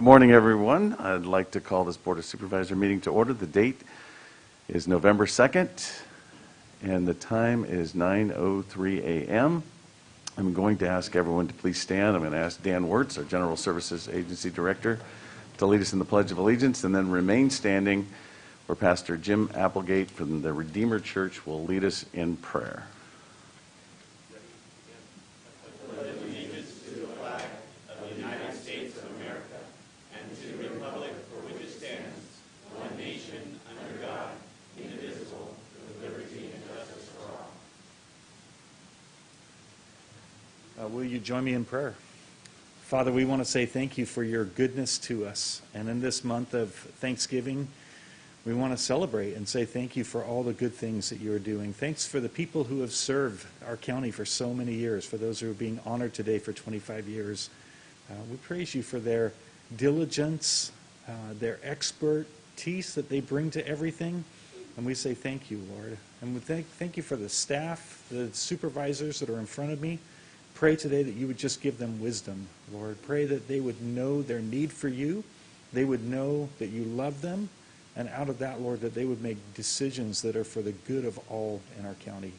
Good morning, everyone. I'd like to call this Board of Supervisor meeting to order. The date is November 2nd, and the time is 9:03 a.m. I'm going to ask everyone to please stand. I'm going to ask Dan Wirtz, our General Services Agency Director, to lead us in the Pledge of Allegiance, and then remain standing where Pastor Jim Applegate from the Redeemer Church will lead us in prayer. Will you join me in prayer? Father, we want to say thank you for your goodness to us. And in this month of Thanksgiving, we want to celebrate and say thank you for all the good things that you are doing. Thanks for the people who have served our county for so many years, for those who are being honored today for 25 years. We praise you for their diligence, their expertise that they bring to everything. And we say thank you, Lord. And we thank you for the staff, the supervisors that are in front of me. Pray today that you would just give them wisdom, Lord. Pray that they would know their need for you. They would know that you love them. And out of that, Lord, that they would make decisions that are for the good of all in our county.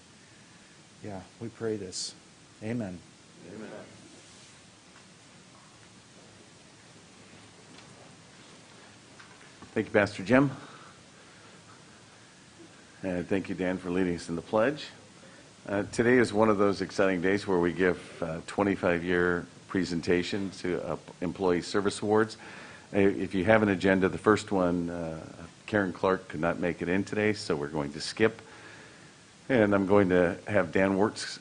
Yeah, we pray this. Amen. Amen. Thank you, Pastor Jim. And thank you, Dan, for leading us in the pledge. Today is one of those exciting days where we give 25-year presentation to Employee Service Awards. If you have an agenda, the first one, Karen Clark could not make it in today, so we're going to skip. And I'm going to have Dan Wirtz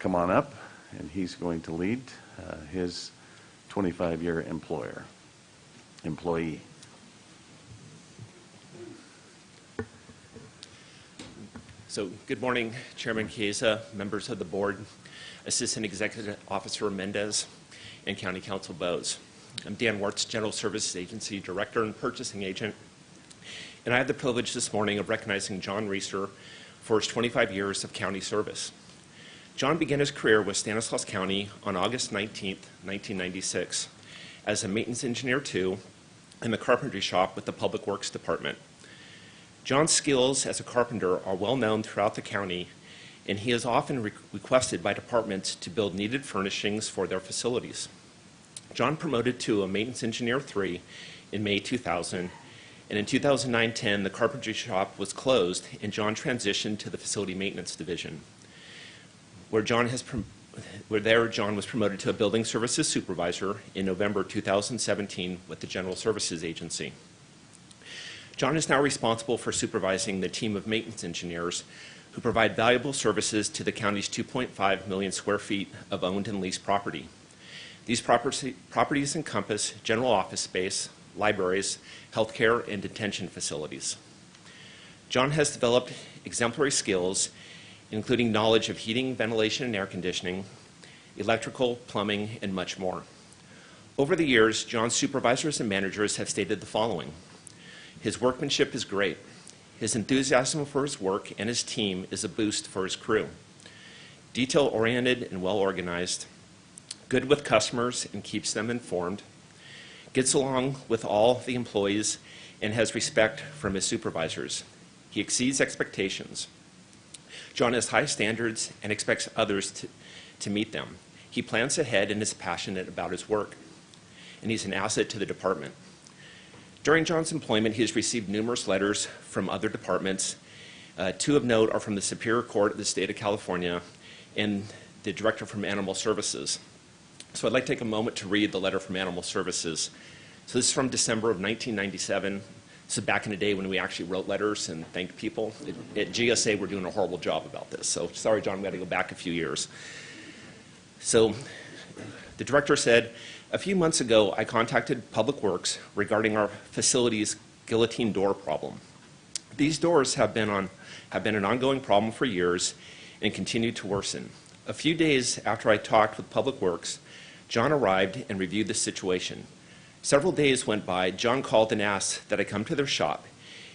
come on up, and he's going to lead his 25-year employee. So, good morning, Chairman Chiesa, members of the board, Assistant Executive Officer Mendez, and County Council Bowes. I'm Dan Wirtz, General Services Agency Director and Purchasing Agent, and I have the privilege this morning of recognizing John Reister for his 25 years of county service. John began his career with Stanislaus County on August 19, 1996, as a maintenance engineer 2 in the carpentry shop with the Public Works Department. John's skills as a carpenter are well known throughout the county, and he is often requested by departments to build needed furnishings for their facilities. John promoted to a maintenance engineer 3 in May 2000, and in 2009-10 the carpentry shop was closed and John transitioned to the facility maintenance division, where John was promoted to a building services supervisor in November 2017 with the General Services Agency. John is now responsible for supervising the team of maintenance engineers who provide valuable services to the county's 2.5 million square feet of owned and leased property. These properties encompass general office space, libraries, healthcare, and detention facilities. John has developed exemplary skills, including knowledge of heating, ventilation, and air conditioning, electrical, plumbing, and much more. Over the years, John's supervisors and managers have stated the following: his workmanship is great. His enthusiasm for his work and his team is a boost for his crew. Detail-oriented and well-organized, good with customers and keeps them informed, gets along with all the employees and has respect from his supervisors. He exceeds expectations. John has high standards and expects others to meet them. He plans ahead and is passionate about his work, and he's an asset to the department. During John's employment, he has received numerous letters from other departments. 2 of note are from the Superior Court of the State of California and the Director from Animal Services. So I'd like to take a moment to read the letter from Animal Services. So this is from December of 1997. This is back in the day when we actually wrote letters and thanked people. At GSA, we're doing a horrible job about this. So sorry, John, we've got to go back a few years. So the director said, "A few months ago, I contacted Public Works regarding our facility's guillotine door problem. These doors have been an ongoing problem for years and continue to worsen. A few days after I talked with Public Works, John arrived and reviewed the situation. Several days went by. John called and asked that I come to their shop.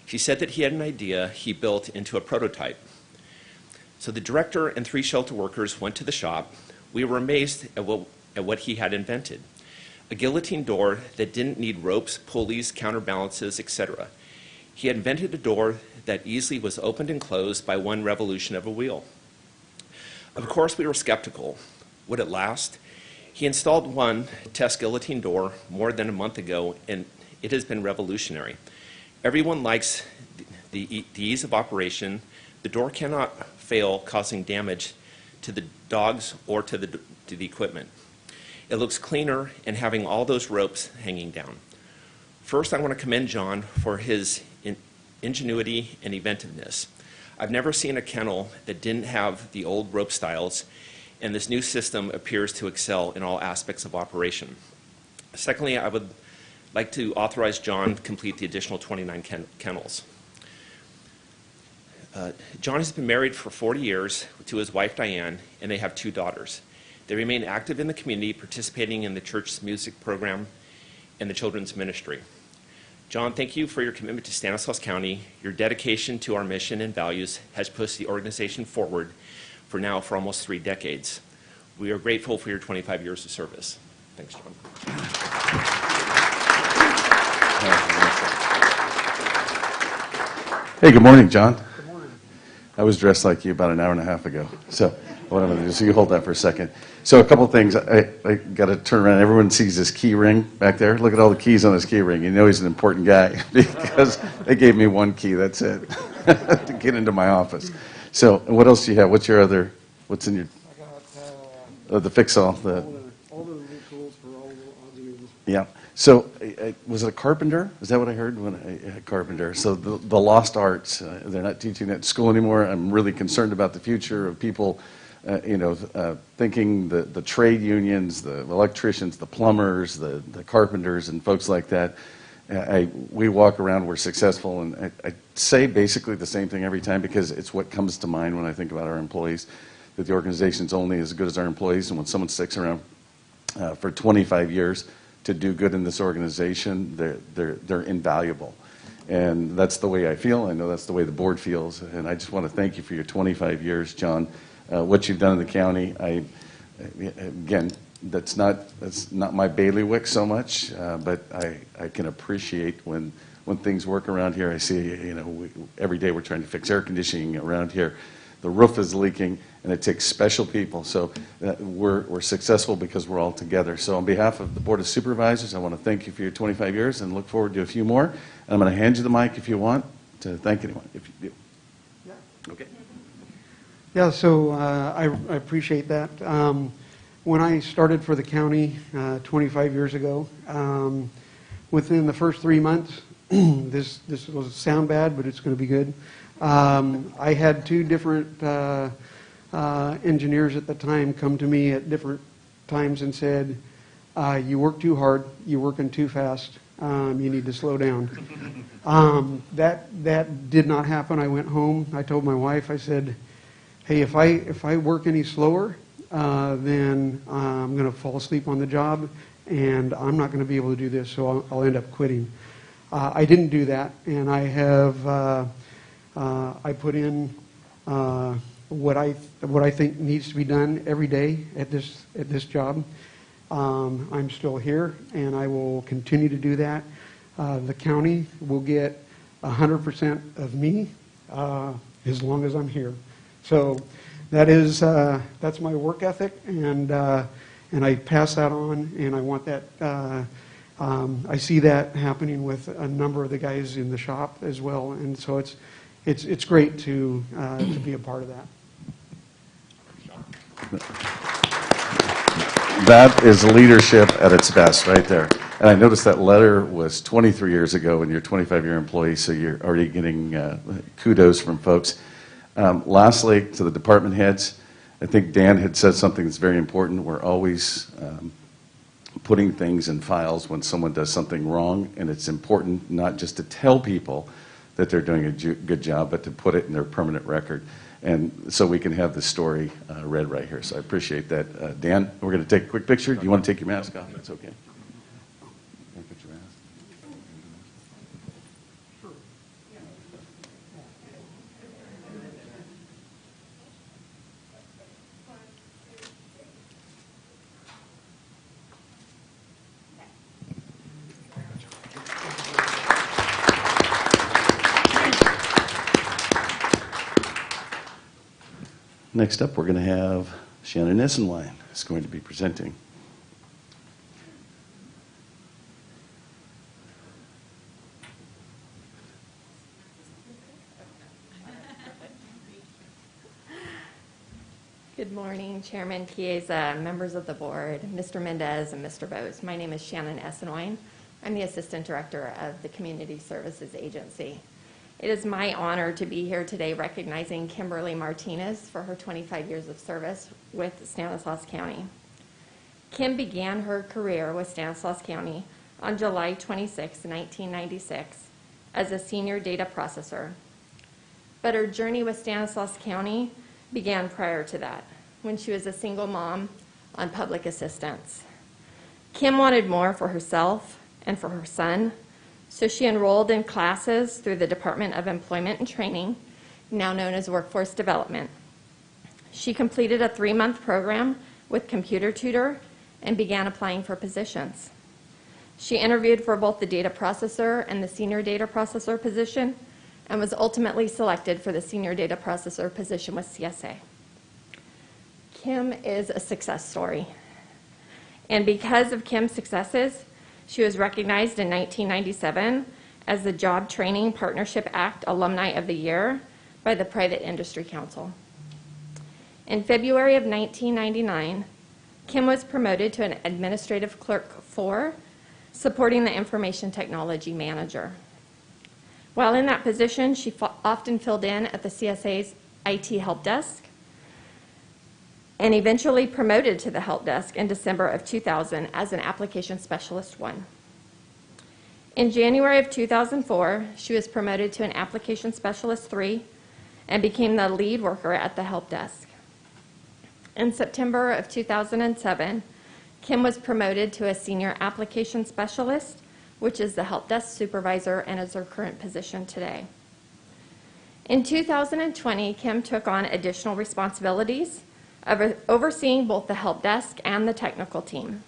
He said that he had an idea he built into a prototype. So the director and 3 shelter workers went to the shop. We were amazed at what he had invented. a guillotine door that didn't need ropes, pulleys, counterbalances, etc. He had invented a door that easily was opened and closed by one revolution of a wheel. Of course, we were skeptical. Would it last? He installed one test guillotine door more than a month ago, and it has been revolutionary. Everyone likes the ease of operation. The door cannot fail, causing damage to the dogs or to the equipment. It looks cleaner and having all those ropes hanging down. First, I want to commend John for his ingenuity and inventiveness. I've never seen a kennel that didn't have the old rope styles, and this new system appears to excel in all aspects of operation. Secondly, I would like to authorize John to complete the additional 29 kennels. John has been married for 40 years to his wife Diane, and they have 2 daughters. They remain active in the community, participating in the church's music program and the children's ministry. John, thank you for your commitment to Stanislaus County. Your dedication to our mission and values has pushed the organization forward for almost 3 decades. We are grateful for your 25 years of service. Thanks, John. Hey, good morning, John. Good morning. I was dressed like you about an hour and a half ago. So what I'm going to do, so you hold that for a second. So a couple things. I got to turn around. Everyone sees this key ring back there. Look at all the keys on this key ring. You know he's an important guy because they gave me 1 key. That's it to get into my office. So what else do you have? What's in your? I got the fix-all. All the tools for all the odds and ends. Yeah. So was it a carpenter? Is that what I heard? A carpenter. So the lost arts, they're not teaching that at school anymore. I'm really concerned about the future of people, thinking the trade unions, the electricians, the plumbers, the carpenters, and folks like that. We walk around, we're successful, and I say basically the same thing every time because it's what comes to mind when I think about our employees, that the organization's only as good as our employees, and when someone sticks around for 25 years to do good in this organization, they're invaluable. And that's the way I feel. I know that's the way the board feels, and I just want to thank you for your 25 years, John. What you've done in the county, again, that's not my bailiwick so much, but I can appreciate when things work around here. I see, every day we're trying to fix air conditioning around here. The roof is leaking, and it takes special people. So we're successful because we're all together. So on behalf of the Board of Supervisors, I want to thank you for your 25 years and look forward to a few more. And I'm going to hand you the mic if you want to thank anyone, if you do. Yeah. Okay. Yeah, so I appreciate that. When I started for the county 25 years ago, within the first 3 months, this will sound bad, but it's going to be good. I had 2 different engineers at the time come to me at different times and said, you work too hard, you're working too fast, you need to slow down. That did not happen. I went home, I told my wife, I said, hey, if I work any slower, then I'm going to fall asleep on the job, and I'm not going to be able to do this, so I'll end up quitting. I didn't do that, and I have I put in what I think needs to be done every day at this job. I'm still here, and I will continue to do that. The county will get 100% of me as long as I'm here. So that's my work ethic, and I pass that on, and I want that. I see that happening with a number of the guys in the shop as well, and so it's great to be a part of that. That is leadership at its best right there. And I noticed that letter was 23 years ago, and you're a 25-year employee, so you're already getting kudos from folks. Lastly, to the department heads, I think Dan had said something that's very important. We're always putting things in files when someone does something wrong, and it's important not just to tell people that they're doing a good job, but to put it in their permanent record. And so we can have the story read right here. So I appreciate that. Dan, we're going to take a quick picture. Do you want to take your mask off? That's okay. Put your mask. Next up, we're going to have Shannon Essenwein is going to be presenting. Good morning, Chairman Chiesa, members of the board, Mr. Mendez, and Mr. Bose. My name is Shannon Essenwein. I'm the Assistant Director of the Community Services Agency. It is my honor to be here today recognizing Kimberly Martinez for her 25 years of service with Stanislaus County. Kim began her career with Stanislaus County on July 26, 1996, as a senior data processor. But her journey with Stanislaus County began prior to that, when she was a single mom on public assistance. Kim wanted more for herself and for her son, so she enrolled in classes through the Department of Employment and Training, now known as Workforce Development. She completed a 3-month program with Computer Tutor and began applying for positions. She interviewed for both the data processor and the senior data processor position, and was ultimately selected for the senior data processor position with CSA. Kim is a success story. And because of Kim's successes, she was recognized in 1997 as the Job Training Partnership Act Alumni of the Year by the Private Industry Council. In February of 1999, Kim was promoted to an Administrative Clerk 4, supporting the Information Technology Manager. While in that position, she often filled in at the CSA's IT help desk and eventually promoted to the help desk in December of 2000 as an Application Specialist 1. In January of 2004, she was promoted to an Application Specialist 3 and became the lead worker at the help desk. In September of 2007, Kim was promoted to a Senior Application Specialist, which is the help desk supervisor and is her current position today. In 2020, Kim took on additional responsibilities of overseeing both the help desk and the technical team.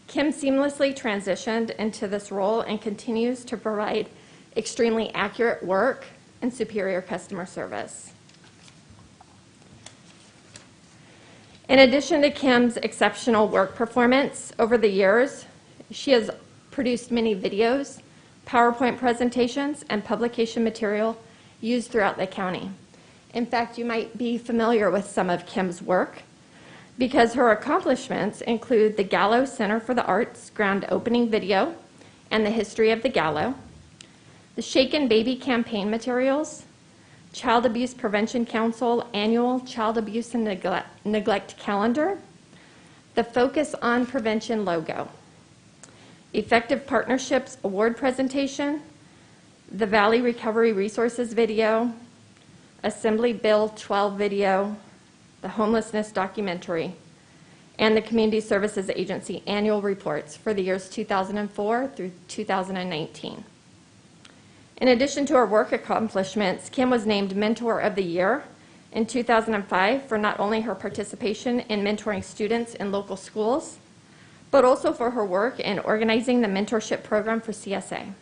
Kim seamlessly transitioned into this role and continues to provide extremely accurate work and superior customer service. In addition to Kim's exceptional work performance over the years, she has produced many videos, PowerPoint presentations, and publication material used throughout the county. In fact, you might be familiar with some of Kim's work because her accomplishments include the Gallo Center for the Arts grand opening video and the history of the Gallo, the Shaken Baby campaign materials, Child Abuse Prevention Council annual Child Abuse and Neglect calendar, the Focus on Prevention logo, Effective Partnerships Award presentation, the Valley Recovery Resources video, Assembly Bill 12 video, the Homelessness documentary, and the Community Services Agency annual reports for the years 2004 through 2019. In addition to her work accomplishments, Kim was named Mentor of the Year in 2005 for not only her participation in mentoring students in local schools, but also for her work in organizing the mentorship program for CSA.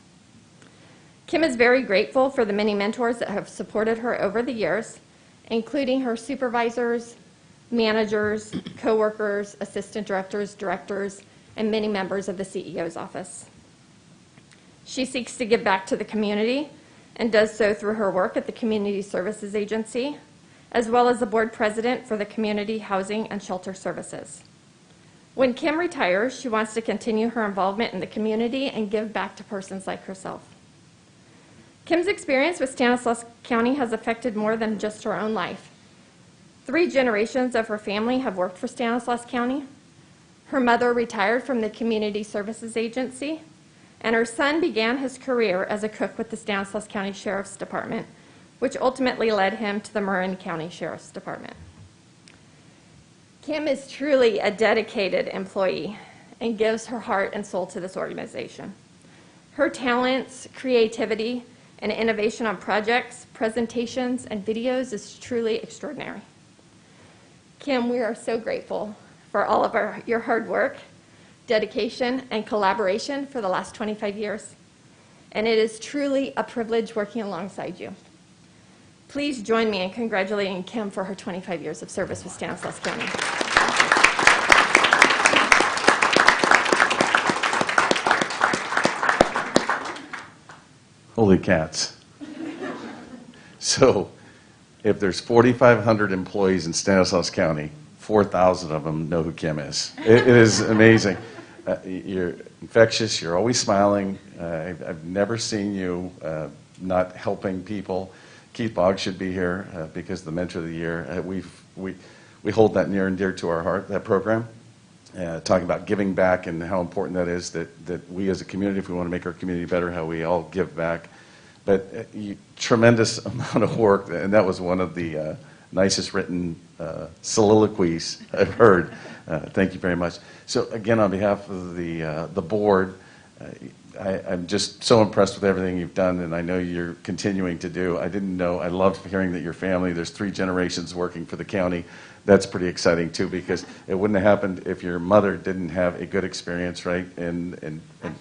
Kim is very grateful for the many mentors that have supported her over the years, including her supervisors, managers, coworkers, assistant directors, directors, and many members of the CEO's office. She seeks to give back to the community and does so through her work at the Community Services Agency, as well as the board president for the Community Housing and Shelter Services. When Kim retires, she wants to continue her involvement in the community and give back to persons like herself. Kim's experience with Stanislaus County has affected more than just her own life. 3 generations of her family have worked for Stanislaus County. Her mother retired from the Community Services Agency, and her son began his career as a cook with the Stanislaus County Sheriff's Department, which ultimately led him to the Marin County Sheriff's Department. Kim is truly a dedicated employee and gives her heart and soul to this organization. Her talents, creativity, and innovation on projects, presentations, and videos is truly extraordinary. Kim, we are so grateful for all of your hard work, dedication, and collaboration for the last 25 years. And it is truly a privilege working alongside you. Please join me in congratulating Kim for her 25 years of service with Stanislaus County. Holy cats. So, if there's 4,500 employees in Stanislaus County, 4,000 of them know who Kim is. It is amazing. You're infectious. You're always smiling. I've never seen you not helping people. Keith Boggs should be here because the Mentor of the Year. We hold that near and dear to our heart, that program. Talking about giving back and how important that is, that we as a community, if we want to make our community better, how we all give back. But tremendous amount of work, and that was one of the nicest written soliloquies I've heard. Thank you very much. So again, on behalf of the board, I'm just so impressed with everything you've done, and I know you're continuing to do. I didn't know, I loved hearing that your family, there's 3 generations working for the county. That's pretty exciting too, because it wouldn't have happened if your mother didn't have a good experience, right? Actually, I was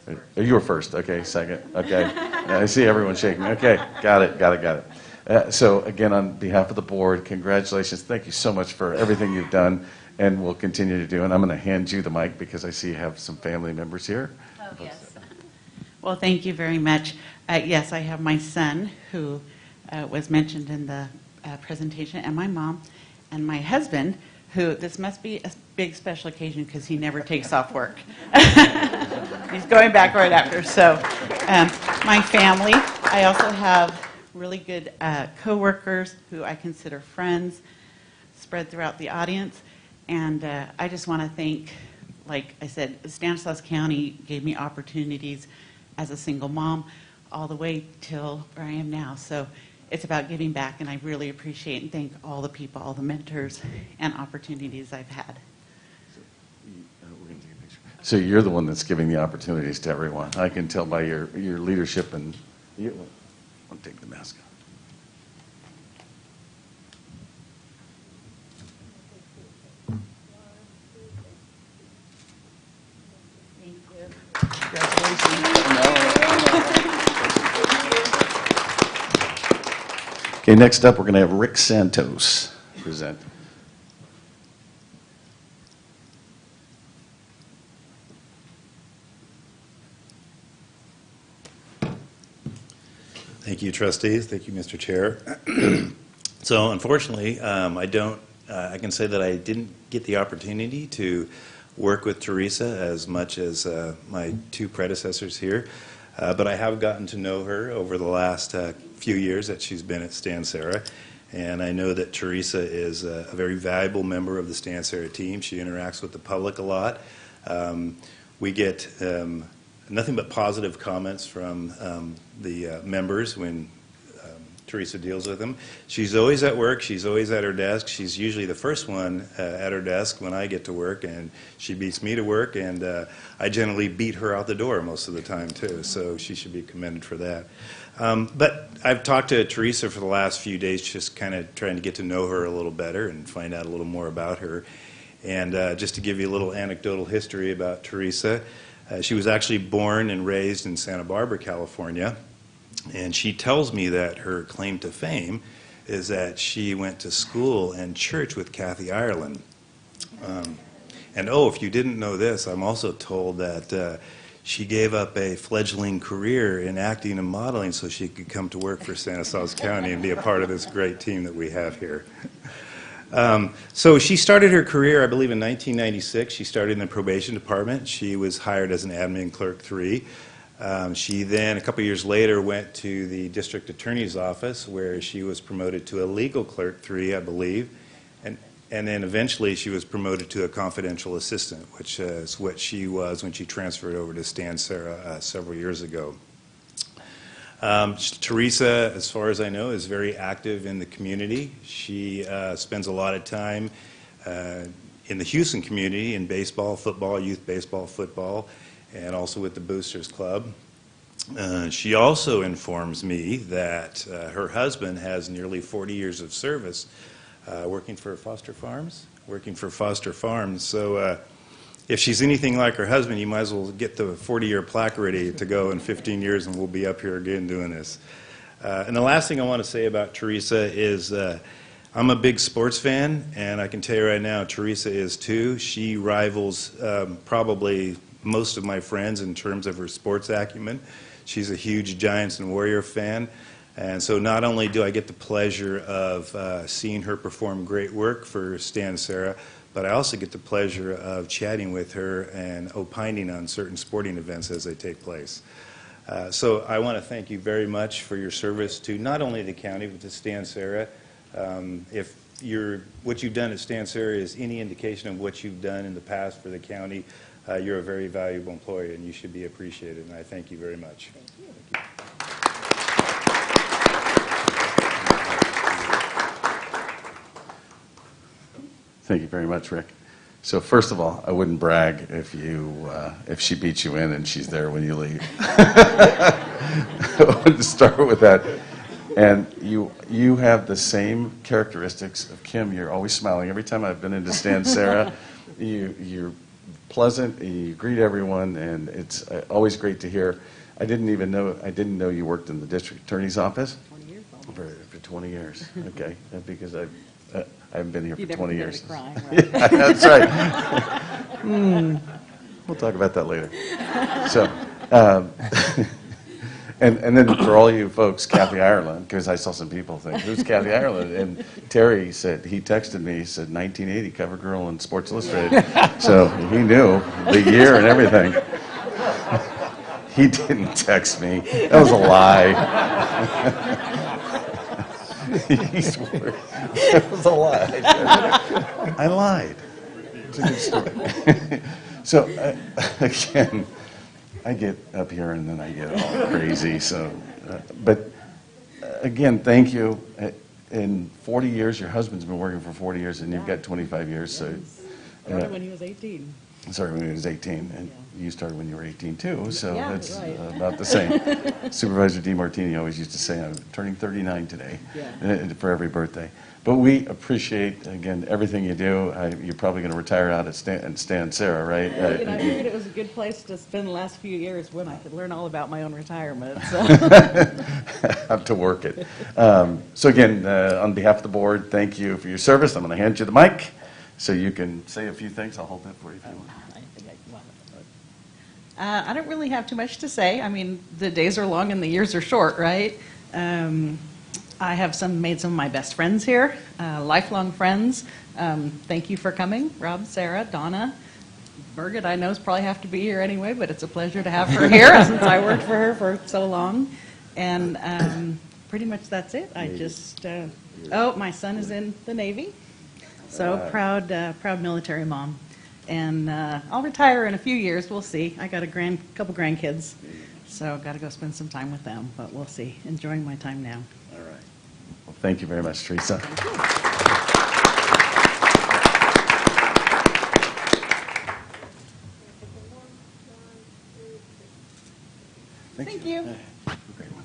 first. You were first, okay, second, okay. I see everyone shaking, okay, got it. So again, on behalf of the board, congratulations. Thank you so much for everything you've done and will continue to do. And I'm going to hand you the mic because I see you have some family members here. Oh, yes. Well, thank you very much. Yes, I have my son, who was mentioned in the presentation, and my mom, and my husband, who, this must be a big special occasion because he never takes off work. He's going back right after. So my family, I also have really good co-workers who I consider friends spread throughout the audience. And I just want to thank, like I said, Stanislaus County gave me opportunities as a single mom all the way till where I am now. So it's about giving back, and I really appreciate and thank all the people, all the mentors and opportunities I've had. So you're the one that's giving the opportunities to everyone. I can tell by your leadership, and I'll take the mask off. Okay, next up, we're going to have Rick Santos present. Thank you, trustees. Thank you, Mr. Chair. So unfortunately, I can say that I didn't get the opportunity to work with Teresa as much as my 2 predecessors here. But I have gotten to know her over the last few years that she's been at Stan Sarah, and I know that Teresa is a very valuable member of the Stan Sarah team. She interacts with the public a lot. We get nothing but positive comments from the members when Teresa deals with them. She's always at work. She's always at her desk. She's usually the first one at her desk when I get to work, and she beats me to work, and I generally beat her out the door most of the time too, so she should be commended for that. But I've talked to Teresa for the last few days, just kind of trying to get to know her a little better and find out a little more about her. And just to give you a little anecdotal history about Teresa, she was actually born and raised in Santa Barbara, California. And she tells me that her claim to fame is that she went to school and church with Kathy Ireland. And if you didn't know this, I'm also told that she gave up a fledgling career in acting and modeling so she could come to work for Stanislaus County and be a part of this great team that we have here. So she started her career, I believe, in 1996. She started in the probation department. She was hired as an admin clerk 3. She then, a couple years later, went to the district attorney's office where she was promoted to a legal clerk 3, I believe, and then eventually she was promoted to a confidential assistant, which is what she was when she transferred over to Stan Sarah several years ago. Teresa, as far as I know, is very active in the community. She spends a lot of time in the Houston community in baseball, football, youth baseball, football, and also with the Boosters Club. She also informs me that her husband has nearly 40 years of service working for Foster Farms. So if she's anything like her husband, you might as well get the 40-year plaque ready to go in 15 years, and we'll be up here again doing this. And the last thing I want to say about Teresa is I'm a big sports fan, and I can tell you right now, Teresa is too. She rivals probably most of my friends in terms of her sports acumen. She's a huge Giants and Warrior fan. And so not only do I get the pleasure of seeing her perform great work for Stan Sarah, but I also get the pleasure of chatting with her and opining on certain sporting events as they take place. So I want to thank you very much for your service to not only the county, but to Stan Sarah. If what you've done at Stan Sarah is any indication of what you've done in the past for the county, you're a very valuable employee, and you should be appreciated, and I thank you very much. Thank you. Thank you very much, Rick. So first of all, I wouldn't brag if she beats you in and she's there when you leave. I wanted to start with that. And you have the same characteristics of Kim. You're always smiling. Every time I've been into Stan Sarah, you're pleasant, you greet everyone, and it's always great to hear. I didn't know you worked in the district attorney's office. 20 years almost. For 20 years, okay. Because I haven't been here for You never 20 committed years. a crime, right? Yeah, that's right. We'll talk about that later. So, and then for all you folks, Kathy Ireland, because I saw some people think, who's Kathy Ireland? And Terry said, he texted me, he said, 1980, cover girl in Sports Illustrated. So he knew the year and everything. He didn't text me. That was a lie. He swore. That was a lie. I lied. It's a good story. So, again, I get up here and then I get all crazy. So, but again, thank you. In 40 years, your husband's been working for 40 years, and you've got 25 years. So, Started when he was 18. sorry, when he was 18, and you started when you were 18 too. So Yeah, that's right. about the same. Supervisor DeMartini always used to say, "I'm turning 39 today," for every birthday. But we appreciate, again, everything you do. You're probably going to retire out at Stan Sarah, right? I figured it was a good place to spend the last few years when I could learn all about my own retirement. So. Have to work it. So again, on behalf of the board, thank you for your service. I'm going to hand you the mic so you can say a few things. I'll hold that for you if you want. I don't really have too much to say. I mean, the days are long and the years are short, right? I have made some of my best friends here, lifelong friends. Thank you for coming, Rob, Sarah, Donna. Birgit, I know, probably have to be here anyway, but it's a pleasure to have her here since I worked for her for so long. And pretty much that's it. I just, my son is in the Navy, so proud military mom. And I'll retire in a few years. We'll see. I got a couple grandkids, so got to go spend some time with them. But we'll see. Enjoying my time now. All right. Well, thank you very much, Teresa. Thank you. Great one.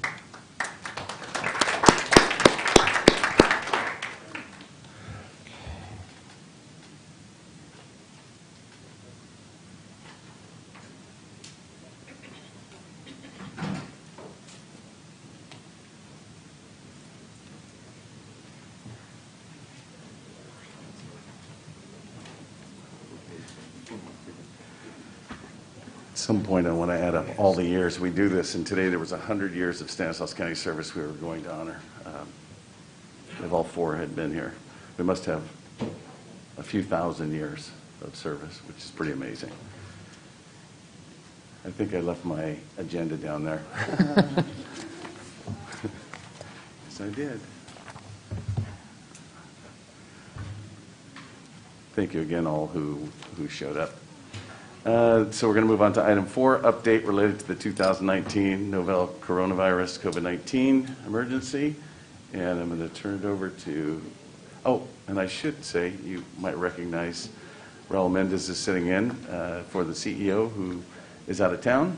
At some point, I want to add up all the years we do this, and today there was 100 years of Stanislaus County service we were going to honor. If all four had been here, we must have a few thousand years of service, which is pretty amazing. I think I left my agenda down there. Yes, I did. Thank you again, all who showed up. So we're going to move on to item 4, update related to the 2019 novel coronavirus COVID-19 emergency. And I'm going to turn it over to, and I should say, you might recognize Raul Mendez is sitting in for the CEO who is out of town.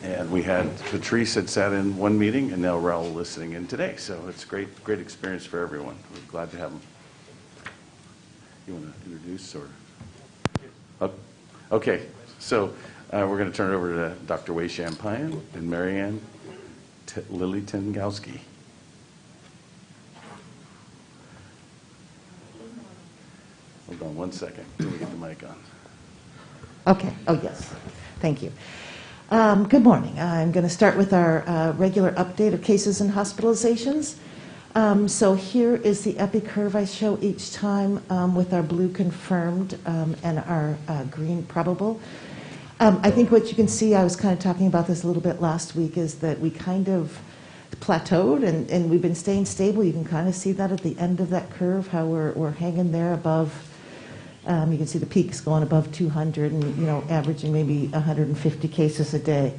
And we had, Patrice had sat in one meeting, and now Raul is sitting in today. So it's a great experience for everyone. We're glad to have him. You want to introduce or? Okay, so we're going to turn it over to Dr. Wei Champagne and Marianne Lily Tengowski. Hold on one second. Let me get the mic on. Okay. Oh, yes. Thank you. Good morning. I'm going to start with our regular update of cases and hospitalizations. So here is the epi curve I show each time with our blue confirmed and our green probable. I think what you can see, I was kind of talking about this a little bit last week, is that we kind of plateaued and we've been staying stable. You can kind of see that at the end of that curve, how we're hanging there above. You can see the peaks going above 200 and, averaging maybe 150 cases a day.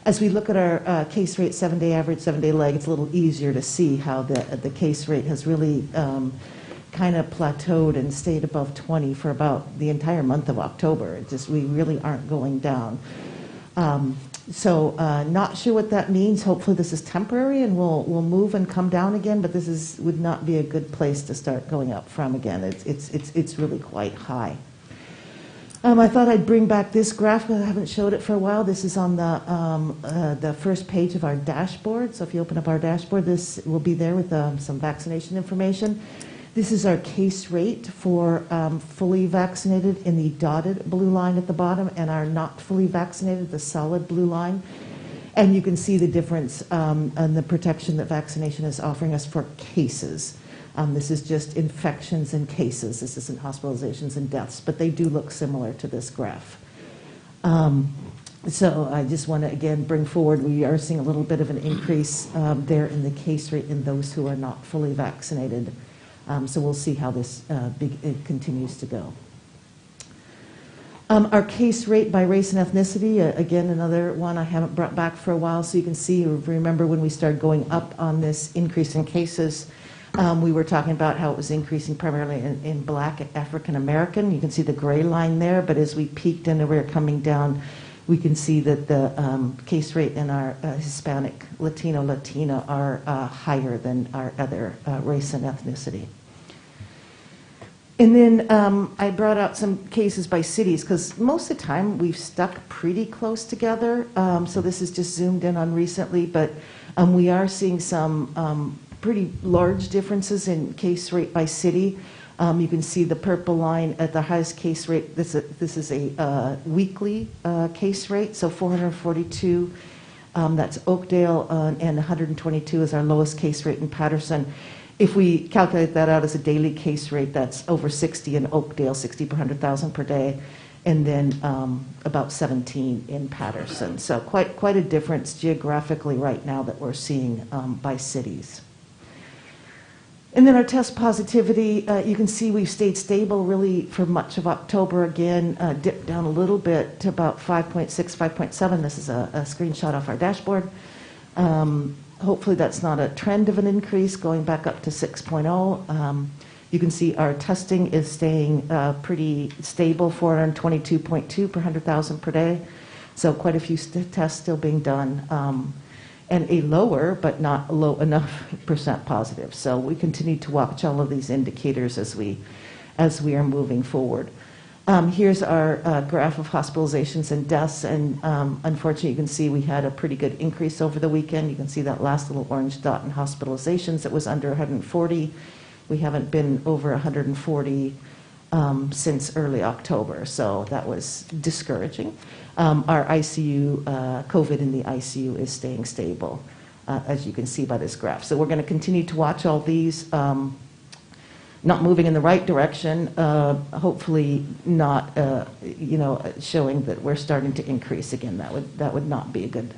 As we look at our case rate, 7-day average, 7-day lag, it's a little easier to see how the case rate has really kind of plateaued and stayed above 20 for about the entire month of October. We really aren't going down. So not sure what that means. Hopefully this is temporary and we'll move and come down again, but this would not be a good place to start going up from again. It's really quite high. I thought I'd bring back this graph, but I haven't showed it for a while. This is on the first page of our dashboard. So if you open up our dashboard, this will be there with some vaccination information. This is our case rate for fully vaccinated in the dotted blue line at the bottom, and our not fully vaccinated, the solid blue line. And you can see the difference and the protection that vaccination is offering us for cases. This is just infections and cases. This isn't hospitalizations and deaths, but they do look similar to this graph. So I just want to, again, bring forward, we are seeing a little bit of an increase there in the case rate in those who are not fully vaccinated. So we'll see how this it continues to go. Our case rate by race and ethnicity, again, another one I haven't brought back for a while. So you can see, remember when we started going up on this increase in cases, we were talking about how it was increasing primarily in Black African American. You can see the gray line there, but as we peaked and we're coming down, we can see that the case rate in our Hispanic, Latino, Latina are higher than our other race and ethnicity. And then I brought out some cases by cities, because most of the time we've stuck pretty close together. So this is just zoomed in on recently, but we are seeing some pretty large differences in case rate by city. You can see the purple line at the highest case rate. This is a weekly case rate, so 442. That's Oakdale, and 122 is our lowest case rate in Patterson. If we calculate that out as a daily case rate, that's over 60 in Oakdale, 60 per 100,000 per day, and then about 17 in Patterson. So quite a difference geographically right now that we're seeing by cities. And then our test positivity, you can see we've stayed stable really for much of October. Again, dipped down a little bit to about 5.6, 5.7. This is a screenshot off our dashboard. Hopefully that's not a trend of an increase, going back up to 6.0. You can see our testing is staying pretty stable, 422.2 per 100,000 per day. So quite a few tests still being done. And a lower, but not low enough % positive. So we continue to watch all of these indicators as we are moving forward. Here's our graph of hospitalizations and deaths, and unfortunately you can see we had a pretty good increase over the weekend. You can see that last little orange dot in hospitalizations. It was under 140. We haven't been over 140 since early October, so that was discouraging. Our ICU, COVID in the ICU is staying stable, as you can see by this graph. So we're going to continue to watch all these, not moving in the right direction, hopefully not, showing that we're starting to increase again. That would not be a good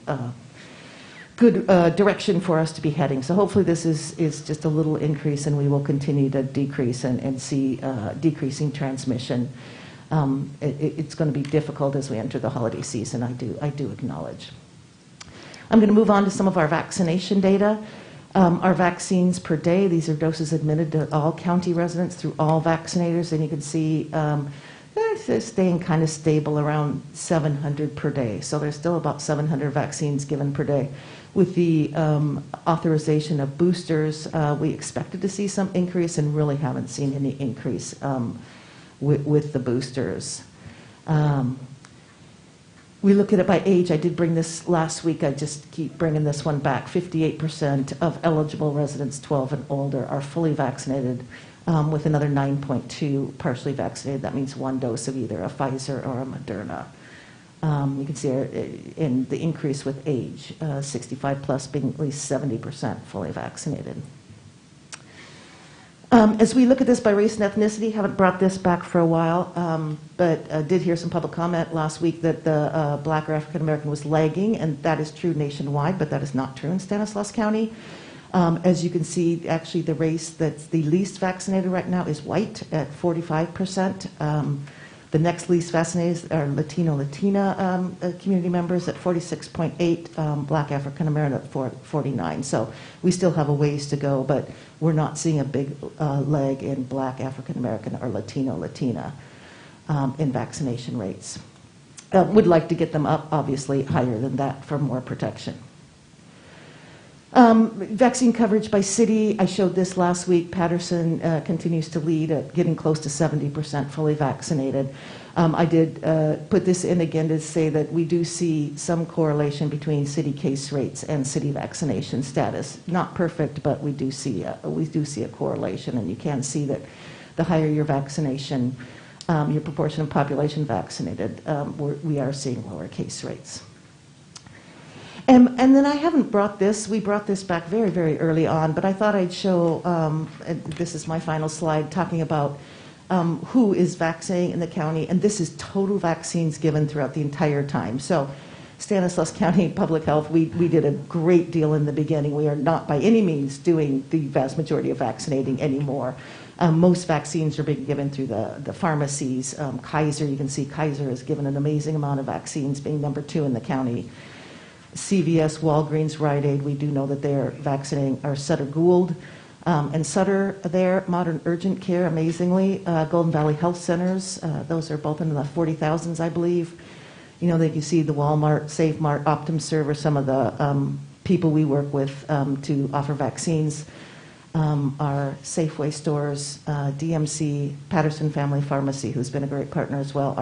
direction for us to be heading. So hopefully this is just a little increase, and we will continue to decrease and see decreasing transmission. It's going to be difficult as we enter the holiday season, I do acknowledge. I'm going to move on to some of our vaccination data. Our vaccines per day, these are doses admitted to all county residents through all vaccinators, and you can see they're staying kind of stable around 700 per day. So there's still about 700 vaccines given per day. With the authorization of boosters, we expected to see some increase and really haven't seen any increase with the boosters. We look at it by age. I did bring this last week. I just keep bringing this one back. 58% of eligible residents 12 and older are fully vaccinated, with another 9.2 partially vaccinated. That means one dose of either a Pfizer or a Moderna. You can see in the increase with age, 65 plus being at least 70% fully vaccinated. As we look at this by race and ethnicity, haven't brought this back for a while, but did hear some public comment last week that the Black or African American was lagging, and that is true nationwide, but that is not true in Stanislaus County. As you can see, actually the race that's the least vaccinated right now is white at 45%. The next least vaccinated are Latina community members at 46.8, Black African American at 49. So we still have a ways to go, but we're not seeing a big leg in Black African American or Latina in vaccination rates. Would like to get them up, obviously, higher than that for more protection. Vaccine coverage by city, I showed this last week. Patterson continues to lead at getting close to 70% fully vaccinated. I did put this in again to say that we do see some correlation between city case rates and city vaccination status. Not perfect, but we do see a correlation, and you can see that the higher your vaccination, your proportion of population vaccinated, we are seeing lower case rates. And then I haven't brought this. We brought this back very, very early on, but I thought I'd show, this is my final slide, talking about who is vaccinating in the county, and this is total vaccines given throughout the entire time. So Stanislaus County Public Health, we did a great deal in the beginning. We are not by any means doing the vast majority of vaccinating anymore. Most vaccines are being given through the pharmacies. Kaiser, you can see Kaiser has given an amazing amount of vaccines, being number 2 in the county. CVS, Walgreens, Rite Aid, we do know that they're vaccinating our Sutter Gould and Sutter there, Modern Urgent Care, amazingly, Golden Valley Health Centers, those are both in the 40,000s, I believe. You know, that you see the Walmart, Save Mart, OptumServe are some of the people we work with to offer vaccines. Our Safeway stores, DMC, Patterson Family Pharmacy, who's been a great partner as well,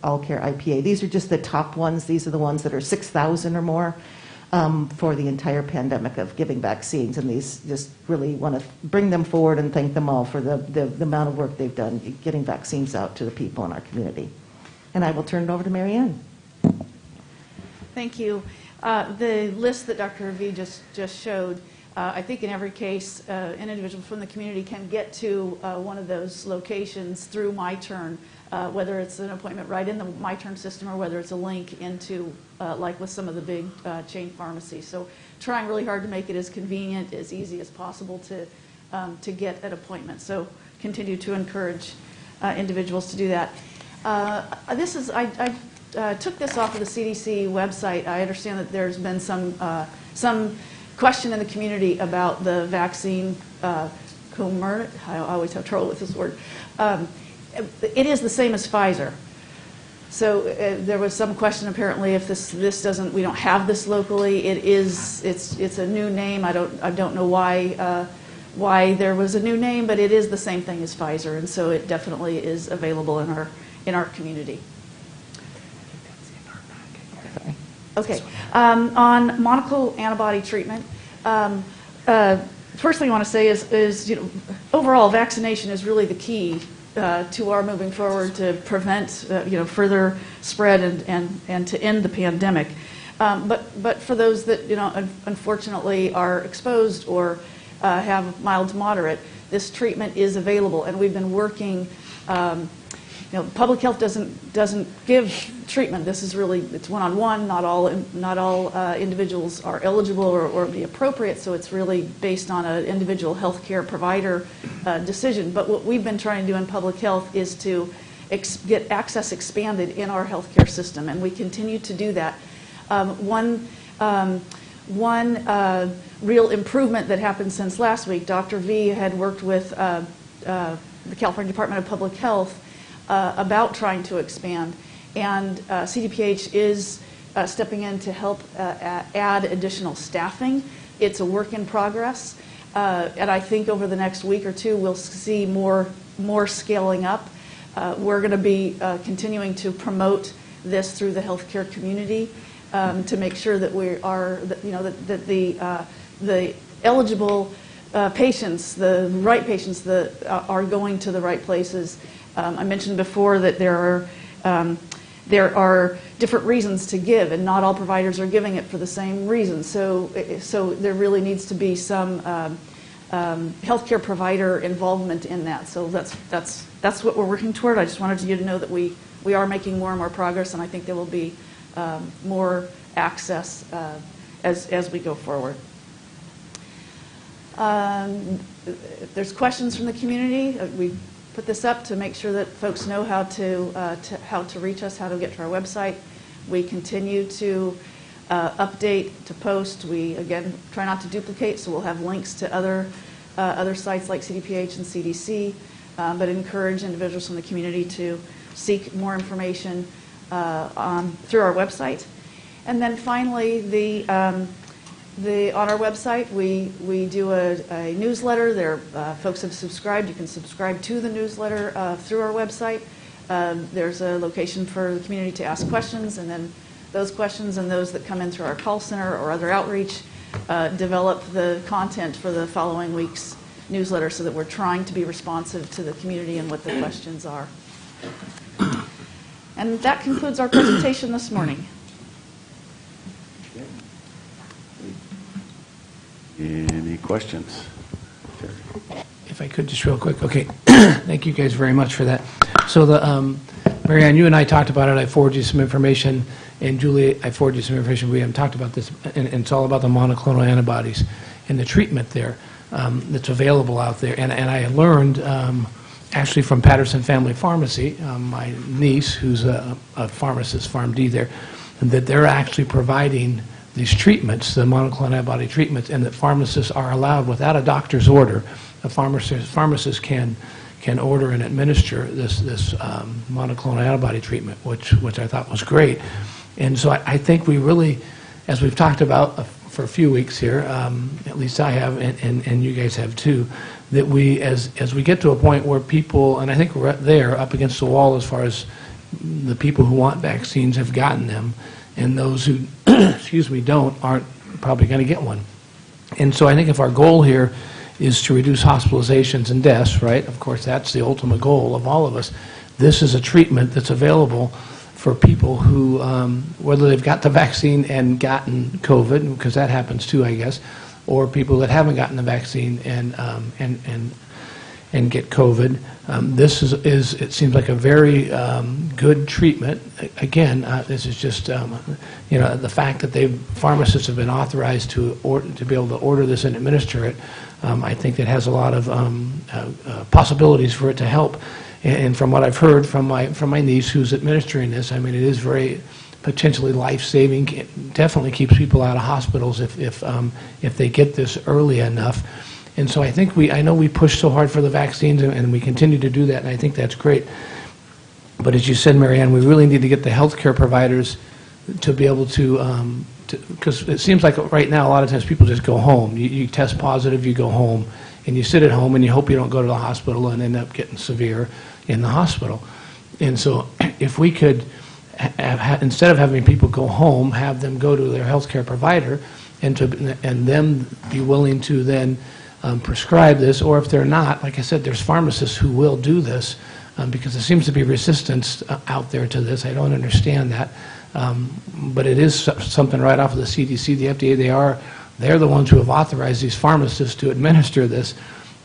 All Care IPA. These are just the top ones. These are the ones that are 6,000 or more for the entire pandemic of giving vaccines. And these just really want to bring them forward and thank them all for the amount of work they've done getting vaccines out to the people in our community. And I will turn it over to Mary Ann. Thank you. The list that Dr. V just showed, I think in every case, an individual from the community can get to one of those locations through My Turn, whether it's an appointment right in the My Turn system or whether it's a link into, like with some of the big chain pharmacies. So trying really hard to make it as convenient, as easy as possible to get an appointment. So continue to encourage individuals to do that. I took this off of the CDC website. I understand that there's been some question in the community about the vaccine comirnaty. I always have trouble with this word. It is the same as Pfizer. So there was some question apparently if this doesn't, we don't have this locally. It's a new name. I don't know why there was a new name, but it is the same thing as Pfizer, and so it definitely is available in our community. Okay. On monoclonal antibody treatment, first thing I want to say is overall vaccination is really the key to our moving forward to prevent further spread and to end the pandemic. But for those that unfortunately are exposed or have mild to moderate, this treatment is available, and we've been working. Public health doesn't give treatment. This is really, it's one-on-one. Not all individuals are eligible or be appropriate, so it's really based on an individual health care provider decision. But what we've been trying to do in public health is to get access expanded in our health care system, and we continue to do that. One real improvement that happened since last week, Dr. V had worked with the California Department of Public Health about trying to expand, and CDPH is stepping in to help add additional staffing. It's a work in progress, and I think over the next week or two we'll see more scaling up. We're going to be continuing to promote this through the healthcare community to make sure that we are, that the eligible patients, the right patients that are going to the right places. I mentioned before that there are different reasons to give, and not all providers are giving it for the same reason. So there really needs to be some healthcare provider involvement in that. So that's what we're working toward. I just wanted you to know that we are making more and more progress, and I think there will be more access as we go forward. If there's questions from the community, we put this up to make sure that folks know how to reach us, how to get to our website. We continue to update, to post. We, again, try not to duplicate, so we'll have links to other sites like CDPH and CDC, but encourage individuals from the community to seek more information through our website. And then finally, on our website, we do a newsletter. There, folks have subscribed. You can subscribe to the newsletter through our website. There's a location for the community to ask questions, and then those questions and those that come in through our call center or other outreach develop the content for the following week's newsletter, so that we're trying to be responsive to the community and what the questions are. And that concludes our presentation this morning. Any questions? If I could, just real quick. Okay, thank you guys very much for that. So Mary Ann, you and I talked about it. I forwarded you some information, and Julie, I forwarded you some information. We haven't talked about this, and it's all about the monoclonal antibodies and the treatment there that's available out there. And I learned actually from Patterson Family Pharmacy, my niece, who's a pharmacist, PharmD there, that they're actually providing these treatments, the monoclonal antibody treatments, and that pharmacists are allowed, without a doctor's order, a pharmacist can order and administer this monoclonal antibody treatment, which I thought was great. And so I think we really, as we've talked about for a few weeks here, at least I have, and you guys have too, that we, as we get to a point where people, and I think we're there up against the wall as far as the people who want vaccines have gotten them, and those who, excuse me, aren't probably going to get one. And so I think if our goal here is to reduce hospitalizations and deaths, right, of course that's the ultimate goal of all of us, this is a treatment that's available for people who, whether they've got the vaccine and gotten COVID, because that happens too, I guess, or people that haven't gotten the vaccine and get COVID. This is it seems like a very good treatment. Again, this is just the fact that pharmacists have been authorized to be able to order this and administer it. I think it has a lot of possibilities for it to help. And from what I've heard from my niece who's administering this, I mean, it is very potentially life-saving. It definitely keeps people out of hospitals if they get this early enough. And so I think I know we push so hard for the vaccines, and we continue to do that, and I think that's great. But as you said, Mary Ann, we really need to get the healthcare providers to be able to, because it seems like right now a lot of times people just go home. You test positive, you go home, and you sit at home and you hope you don't go to the hospital and end up getting severe in the hospital. And so if we could, instead of having people go home, have them go to their healthcare provider and them be willing to then prescribe this, or if they're not, like I said, there's pharmacists who will do this because there seems to be resistance out there to this. I don't understand that, but it is something right off of the CDC, the FDA. They're the ones who have authorized these pharmacists to administer this.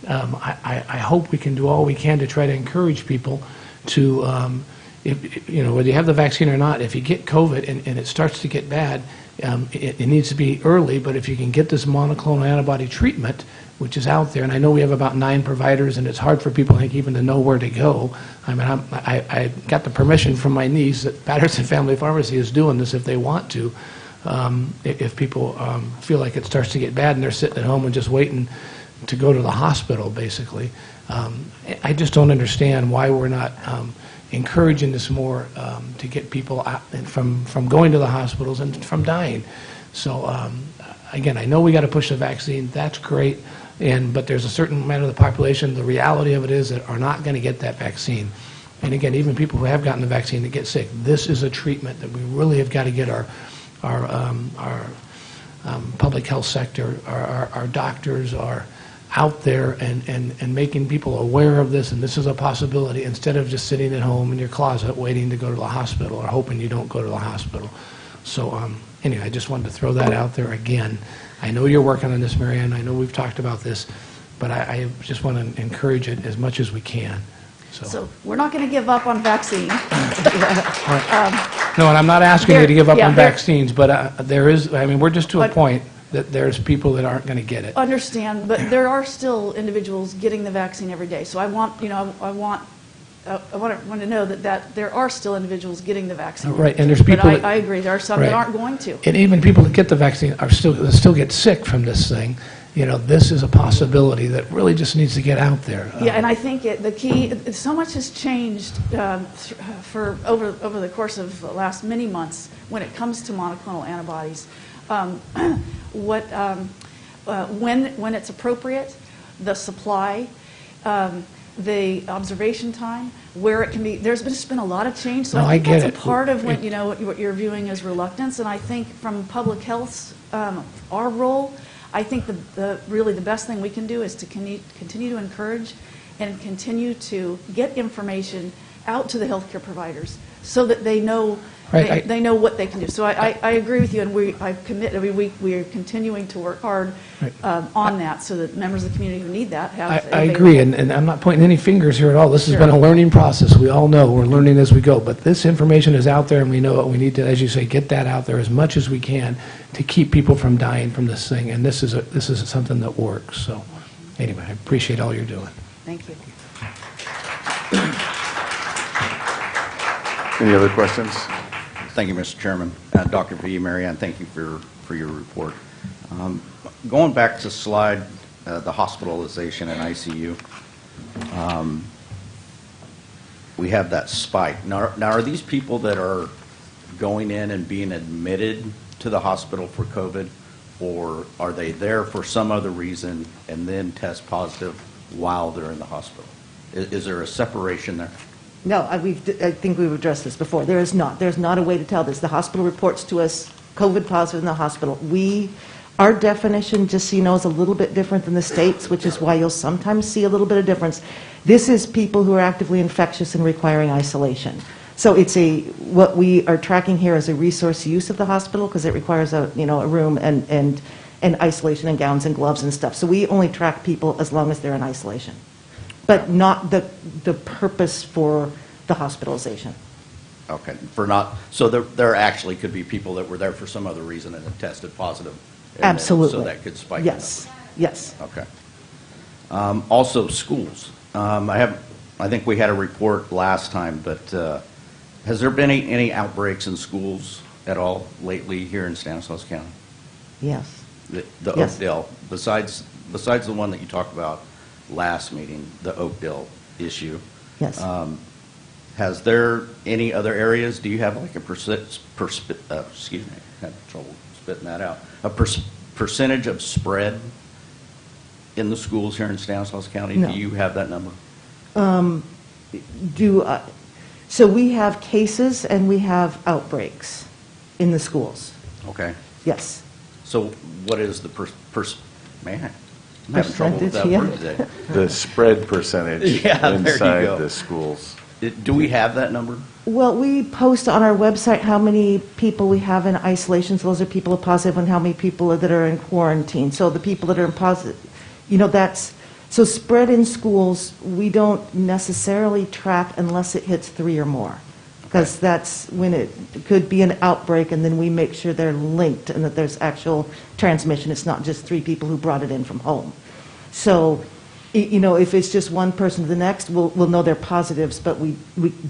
I hope we can do all we can to try to encourage people to, whether you have the vaccine or not, if you get COVID and it starts to get bad, it needs to be early, but if you can get this monoclonal antibody treatment, which is out there, and I know we have about 9 providers, and it's hard for people, I think, even to know where to go. I mean, I got the permission from my niece that Patterson Family Pharmacy is doing this if they want to. If people feel like it starts to get bad and they're sitting at home and just waiting to go to the hospital, basically. I just don't understand why we're not encouraging this more to get people out from going to the hospitals and from dying. So again, I know we got to push the vaccine. That's great, but there's a certain amount of the population. The reality of it is that are not going to get that vaccine, And again, even people who have gotten the vaccine that get sick, this is a treatment that we really have got to get our public health sector, our doctors are out there and making people aware of this, and this is a possibility, instead of just sitting at home in your closet waiting to go to the hospital or hoping you don't go to the hospital. So anyway, I just wanted to throw that out there again. I know you're working on this, Mary Ann. I know we've talked about this, but I just want to encourage it as much as we can. So we're not going to give up on vaccine. No, and I'm not asking you to give up on there- vaccines, but there is, I mean, we're just to a point that there's people that aren't going to get it. Understand, but there are still individuals getting the vaccine every day. So I want to know that there are still individuals getting the vaccine. Right, and there's people But that- I agree, there are some that Right. aren't going to. And even people that get the vaccine are still get sick from this thing. You know, this is a possibility that really just needs to get out there. Yeah, and I think the key, so much has changed for over the course of the last many months when it comes to monoclonal antibodies. When it's appropriate, the supply, the observation time, where it can be. There's just been a lot of change. So No, I think I get that's it. a part of what what you're viewing as reluctance. And I think from public health's our role, I think really the best thing we can do is to continue to encourage and continue to get information out to the healthcare providers so that they know Right, they know what they can do. So I agree with you, and we are continuing to work hard on that so that members of the community who need that have. I agree, and I'm not pointing any fingers here at all. This has been a learning process. We all know we're learning as we go, but this information is out there, and we know it. We need to, as you say, get that out there as much as we can to keep people from dying from this thing. And this is something that works. So, anyway, I appreciate all you're doing. Thank you. Any other questions? Thank you, Mr. Chairman. Dr. V, Mary Ann, thank you for your report. Going back to slide, the hospitalization and ICU, we have that spike. Now, are these people that are going in and being admitted to the hospital for COVID, or are they there for some other reason and then test positive while they're in the hospital? Is there a separation there? No, I think we've addressed this before. There is not. There's not a way to tell this. The hospital reports to us COVID positive in the hospital. Our definition, just so you know, is a little bit different than the states, which is why you'll sometimes see a little bit of difference. This is people who are actively infectious and requiring isolation. So it's what we are tracking here as a resource use of the hospital, because it requires a room and isolation and gowns and gloves and stuff. So we only track people as long as they're in isolation, but not the purpose for the hospitalization. Okay, so there actually could be people that were there for some other reason and have tested positive. Absolutely. So that could spike. Yes, yes. Okay. Also, schools. I think we had a report last time, but has there been any outbreaks in schools at all lately here in Stanislaus County? Yes. The Yes. Oakdale, besides the one that you talked about last meeting, the Oakdale issue. Yes. Has there any other areas? Do you have like a excuse me, I had trouble spitting that out. A percentage of spread in the schools here in Stanislaus County? No. Do you have that number? So we have cases and we have outbreaks in the schools. Okay. Yes. So what is the man? I'm having trouble with that Percentage, word today. The spread percentage Yeah, there you inside go. the schools. Do we have that number? Well, we post on our website how many people we have in isolation. So those are people who are positive, and how many people that are in quarantine. So the people that are in positive, so spread in schools, we don't necessarily track unless it hits 3 or more. Because that's when it could be an outbreak, and then we make sure they're linked and that there's actual transmission. It's not just 3 people who brought it in from home. So, if it's just one person to the next, we'll know they're positives, but we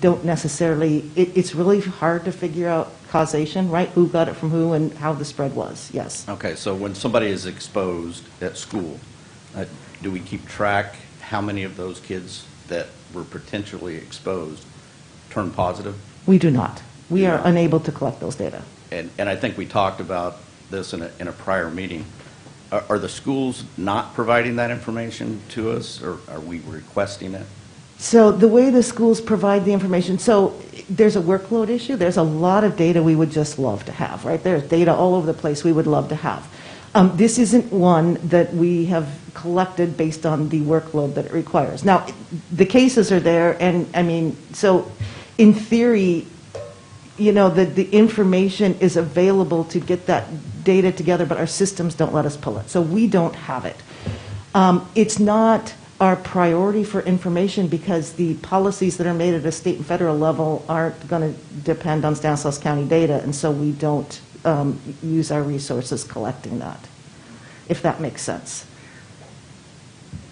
don't necessarily, it's really hard to figure out causation, right? Who got it from who and how the spread was, yes. Okay, so when somebody is exposed at school, do we keep track how many of those kids that were potentially exposed turn positive? We do not. We are unable to collect those data. And I think we talked about this in a prior meeting. Are the schools not providing that information to us, or are we requesting it? So the way the schools provide the information, so there's a workload issue. There's a lot of data we would just love to have, right? There's data all over the place we would love to have. This isn't one that we have collected based on the workload that it requires. Now, the cases are there, and I mean, so in theory, you know, the information is available to get that data together, but our systems don't let us pull it. So we don't have it. It's not our priority for information because the policies that are made at a state and federal level aren't going to depend on Stanislaus County data, and so we don't use our resources collecting that, if that makes sense.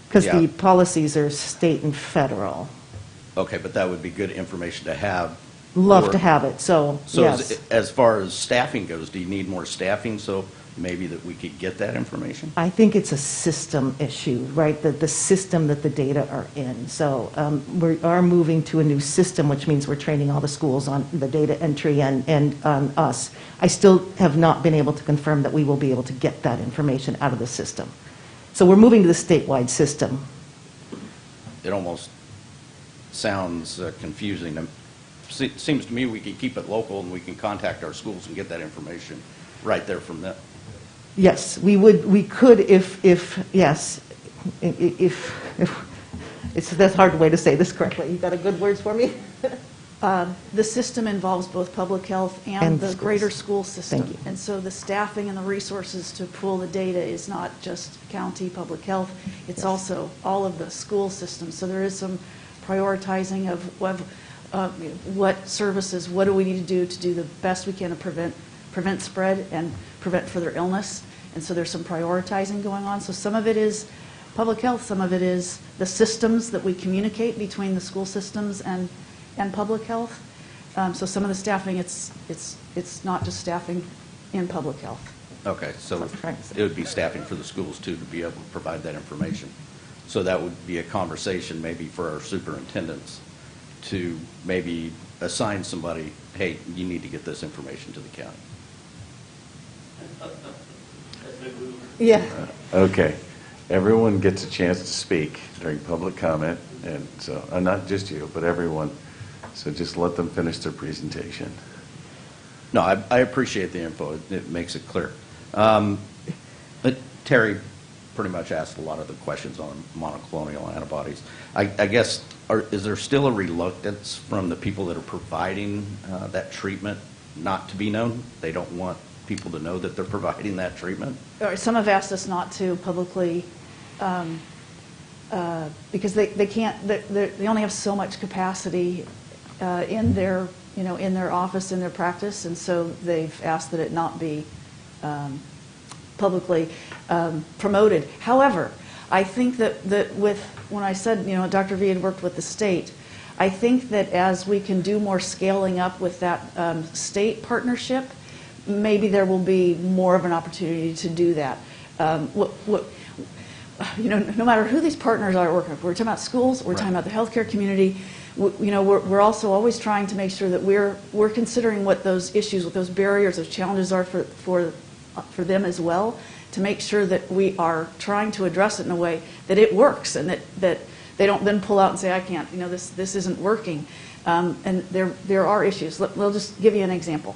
Because Yeah. the policies are state and federal. Okay, but that would be good information to have. Love Or- to have it, so So yes. as far as staffing goes, do you need more staffing so maybe that we could get that information? I think it's a system issue, right? The system that the data are in. So we are moving to a new system, which means we're training all the schools on the data entry and on us. I still have not been able to confirm that we will be able to get that information out of the system. So we're moving to the statewide system. It almost sounds confusing. Seems to me we can keep it local and we can contact our schools and get that information right there from them. Yes, we could if yes, if that's a hard way to say this correctly. You got a good words for me? The system involves both public health and And the schools. greater school system. Thank you. And so the staffing and the resources to pull the data is not just county public health, it's also all of the school systems. So there is some prioritizing of what services, what do we need to do the best we can to prevent spread and prevent further illness. And so there's some prioritizing going on. So some of it is public health, some of it is the systems that we communicate between the school systems and public health. So some of the staffing, it's not just staffing in public health. Okay, so it would be staffing for the schools too to be able to provide that information. So that would be a conversation maybe for our superintendents to maybe assign somebody, hey, you need to get this information to the county. Yeah. Okay. Everyone gets a chance to speak during public comment, and so, not just you, but everyone. So just let them finish their presentation. No, I appreciate the info. It makes it clear. But Terry pretty much asked a lot of the questions on monoclonal antibodies. I guess, is there still a reluctance from the people that are providing that treatment not to be known? They don't want people to know that they're providing that treatment? Some have asked us not to publicly because they can't. They only have so much capacity in their office, in their practice, and so they've asked that it not be publicly promoted. However, I think that when I said, Dr. V had worked with the state, I think that as we can do more scaling up with that state partnership, maybe there will be more of an opportunity to do that. No matter who these partners are working with, we're talking about schools, we're talking about the healthcare community. We're also always trying to make sure that we're considering what those issues, what those barriers, those challenges are for them as well, to make sure that we are trying to address it in a way that it works and that they don't then pull out and say, I can't, this isn't working. And there are issues. We'll just give you an example.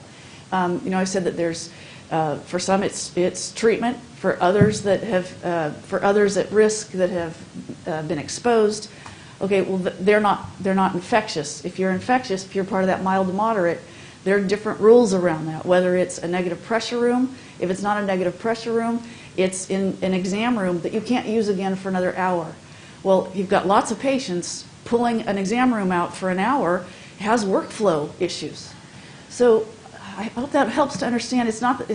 I said that there's, for some it's treatment, for others for others at risk that have been exposed. Okay, well they're not infectious. If you're infectious, if you're part of that mild to moderate, there are different rules around that. Whether it's a negative pressure room, if it's not a negative pressure room, it's in an exam room that you can't use again for another hour. Well, you've got lots of patients. Pulling an exam room out for an hour has workflow issues. So I hope that helps to understand. It's not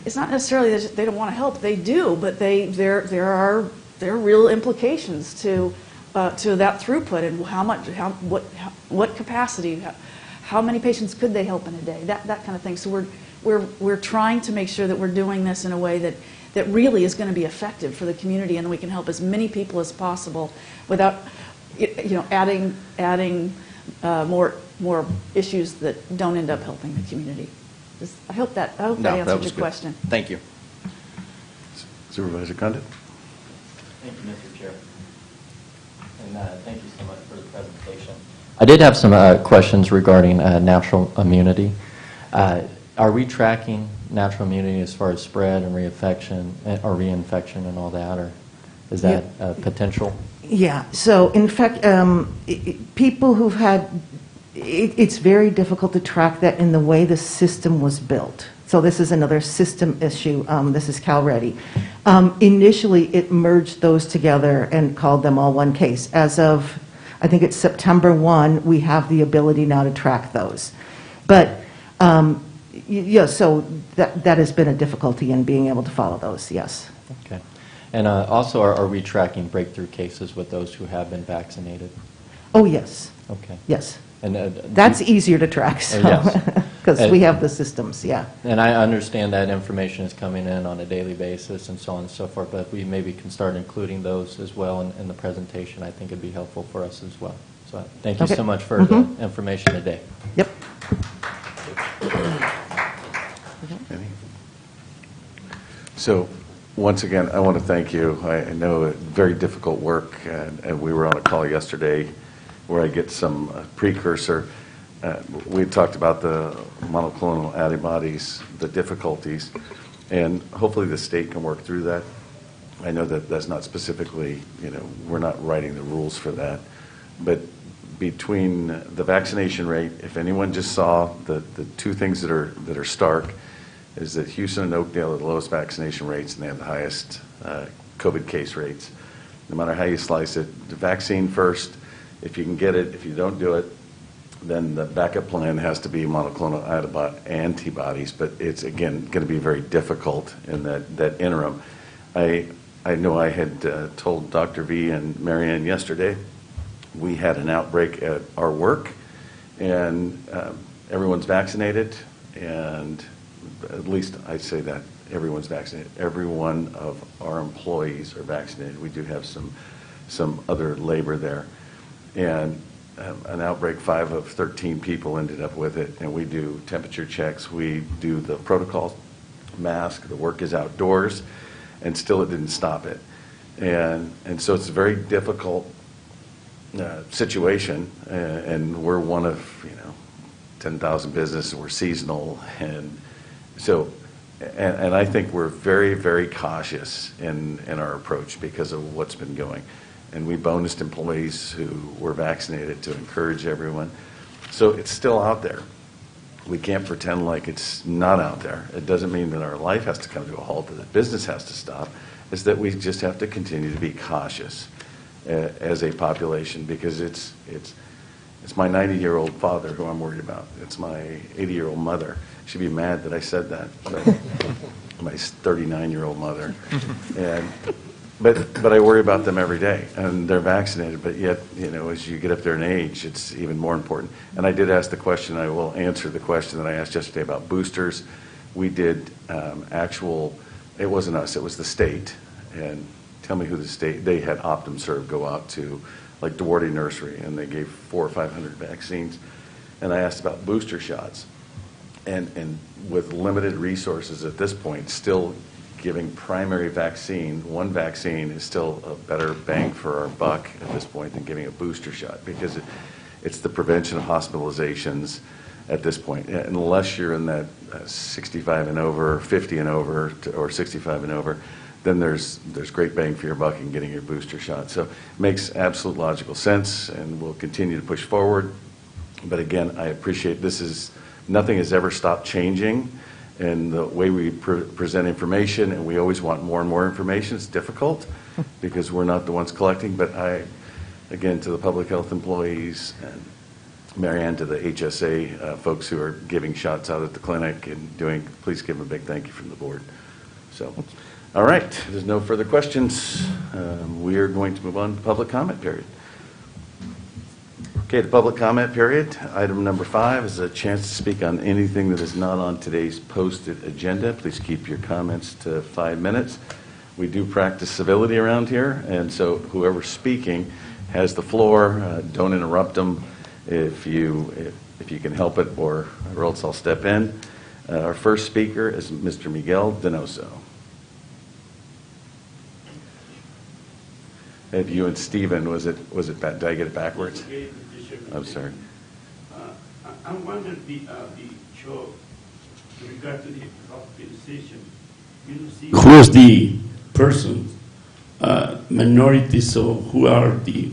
necessarily that they don't want to help. They do, but there are real implications to that throughput and what capacity, how many patients could they help in a day, that kind of thing. So we're trying to make sure that we're doing this in a way that really is going to be effective for the community, and we can help as many people as possible without adding more issues that don't end up helping the community. I hope that answered your question. Thank you. Supervisor Condit? Thank you, Mr. Chair. and thank you so much for the presentation. I did have some questions regarding natural immunity. Are we tracking natural immunity as far as spread and reinfection and all that, or is that potential? Yeah, so in fact, people who've had, it's very difficult to track that in the way the system was built. So this is another system issue. This is CalReady. Initially, it merged those together and called them all one case. As of, I think it's September 1, we have the ability now to track those. But yeah, so that has been a difficulty in being able to follow those, yes. Okay. And also, are we tracking breakthrough cases with those who have been vaccinated? Oh, yes. Okay. Yes. And that's easier to track, so, yes. because we have the systems, yeah. And I understand that information is coming in on a daily basis and so on and so forth, but we maybe can start including those as well in the presentation. I think it'd be helpful for us as well. So thank you so much for the information today. Yep. So, once again, I want to thank you. I know very difficult work, and we were on a call yesterday where I get some precursor. We talked about the monoclonal antibodies, the difficulties, and hopefully the state can work through that. I know that that's not specifically, we're not writing the rules for that, but between the vaccination rate, if anyone just saw the two things that are stark, is that Houston and Oakdale are the lowest vaccination rates, and they have the highest COVID case rates. No matter how you slice it, the vaccine first. If you can get it, if you don't do it, then the backup plan has to be monoclonal antibodies, but it's, again, going to be very difficult in that interim. I know I had told Dr. V and Marianne yesterday, we had an outbreak at our work, and everyone's vaccinated, and at least I say that everyone's vaccinated. Every one of our employees are vaccinated. We do have some other labor there. And an outbreak, 5 of 13 people ended up with it, and we do temperature checks. We do the protocol mask. The work is outdoors, and still it didn't stop it. And so it's a very difficult situation, and we're one of 10,000 businesses. We're seasonal, and so and I think we're very, very cautious in our approach because of what's been going. And we bonused employees who were vaccinated to encourage everyone. So it's still out there. We can't pretend like it's not out there. It doesn't mean that our life has to come to a halt, that the business has to stop. It's that we just have to continue to be cautious as a population, because it's my 90-year-old father who I'm worried about. It's my 80-year-old mother. She'd be mad that I said that. My 39-year-old mother. But I worry about them every day, and they're vaccinated, but yet, as you get up there in age, it's even more important. And I did ask the question, I will answer the question that I asked yesterday about boosters. We did it wasn't us, it was the state, and tell me who the state, they had OptumServe go out to, like Duarte Nursery, and they gave 400 or 500 vaccines. And I asked about booster shots, and with limited resources at this point, still giving primary vaccine, one vaccine is still a better bang for our buck at this point than giving a booster shot, because it's the prevention of hospitalizations at this point. Unless you're in that 65 and over, 50 and over, or 65 and over, then there's great bang for your buck in getting your booster shot. So it makes absolute logical sense, and we'll continue to push forward. But again, I appreciate nothing has ever stopped changing in the way we present information, and we always want more and more information. It's difficult because we're not the ones collecting, but again, to the public health employees, and Marianne, to the HSA folks who are giving shots out at the clinic and please give them a big thank you from the board. So, all right, if there's no further questions, we are going to move on to public comment period. Okay, the public comment period. Item number 5 is a chance to speak on anything that is not on today's posted agenda. Please keep your comments to 5 minutes. We do practice civility around here, and so whoever's speaking has the floor. Don't interrupt them if you can help it, or else I'll step in. Our first speaker is Mr. Miguel Donoso. You and Stephen, was it, did I get it backwards? I'm sorry. I wonder the show in regard to the hospitalization. You know, see who is the person, minorities, so who are the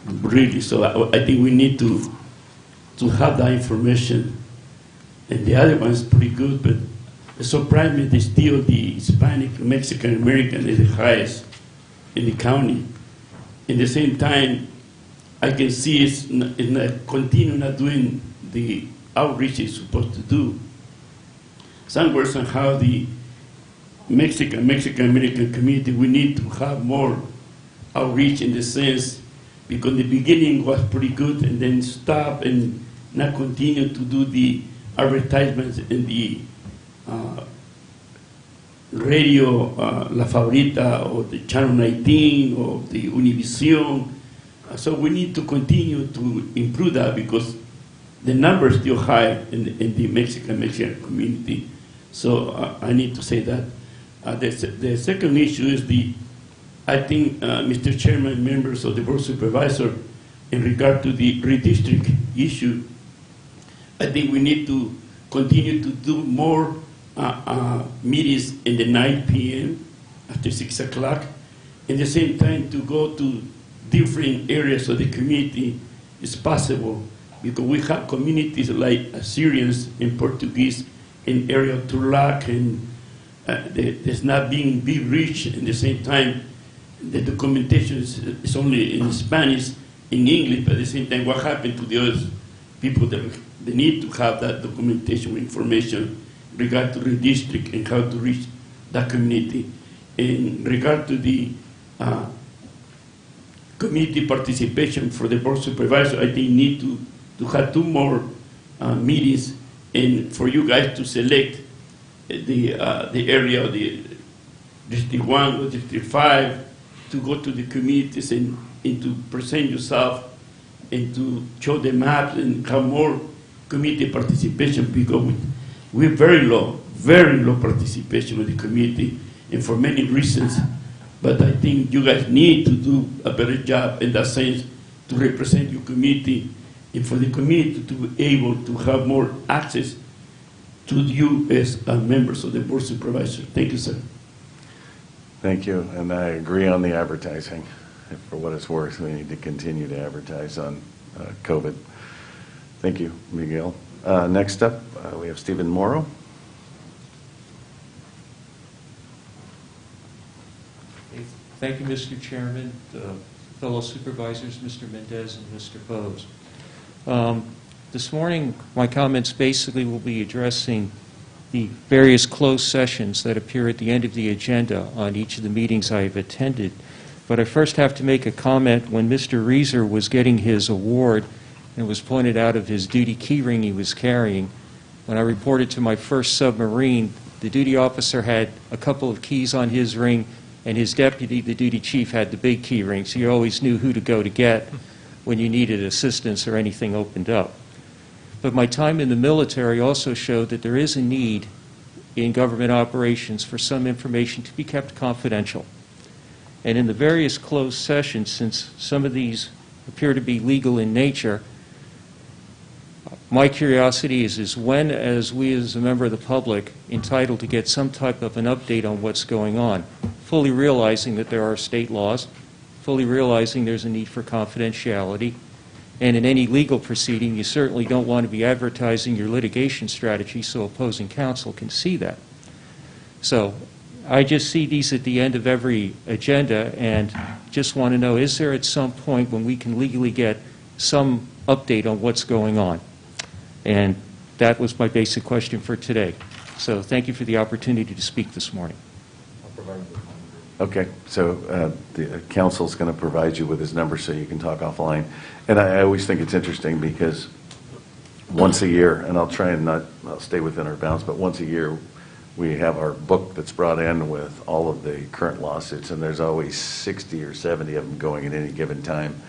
really? So I think we need to have that information. And the other one is pretty good, but it surprised me that still the Hispanic, Mexican American is the highest in the county. In the same time, I can see it's not continue not doing the outreach it's supposed to do. Some words on how the Mexican American community, we need to have more outreach in the sense, because the beginning was pretty good and then stop and not continue to do the advertisements in the radio, La Favorita, or the Channel 19, or the Univision. So we need to continue to improve that because the numbers are still high in the Mexican community. So I need to say that. The second issue is I think, Mr. Chairman, members of the Board of Supervisors, in regard to the redistrict issue, I think we need to continue to do more meetings in the 9 p.m. after 6 o'clock. At the same time, to go to different areas of the community is possible, because we have communities like Assyrians and Portuguese in area of Turlac, and there's not being reached. At the same time, the documentation is only in Spanish, in English, but at the same time, what happened to the other people that they need to have that documentation information in regard to the district and how to reach that community. In regard to the community participation for the Board of Supervisors, I think need to have 2 more meetings, and for you guys to select the area of the District 1 or District 5, to go to the communities and to present yourself and to show the maps and have more community participation, because we're very low participation with the community, and for many reasons. But I think you guys need to do a better job in that sense to represent your community, and for the community to be able to have more access to you as members of the Board of Supervisors. Thank you, sir. Thank you, and I agree on the advertising. For what it's worth, we need to continue to advertise on COVID. Thank you, Miguel. Next up, we have Stephen Morrow. Thank you, Mr. Chairman, fellow supervisors, Mr. Mendez and Mr. Bose. This morning, my comments basically will be addressing the various closed sessions that appear at the end of the agenda on each of the meetings I have attended. But I first have to make a comment. When Mr. Reeser was getting his award, and it was pointed out of his duty key ring he was carrying, when I reported to my first submarine, the duty officer had a couple of keys on his ring, and his deputy, the duty chief, had the big key ring, so you always knew who to go to get when you needed assistance or anything opened up. But my time in the military also showed that there is a need in government operations for some information to be kept confidential. And in the various closed sessions, since some of these appear to be legal in nature, my curiosity is when, as we as a member of the public, entitled to get some type of an update on what's going on, fully realizing that there are state laws, fully realizing there's a need for confidentiality, and in any legal proceeding, you certainly don't want to be advertising your litigation strategy so opposing counsel can see that. So I just see these at the end of every agenda and just want to know, is there at some point when we can legally get some update on what's going on? And that was my basic question for today. So thank you for the opportunity to speak this morning. Okay, so the council's going to provide you with his number so you can talk offline. And I always think it's interesting because once a year, and I'll try and I'll stay within our bounds, but once a year we have our book that's brought in with all of the current lawsuits, and there's always 60 or 70 of them going at any given time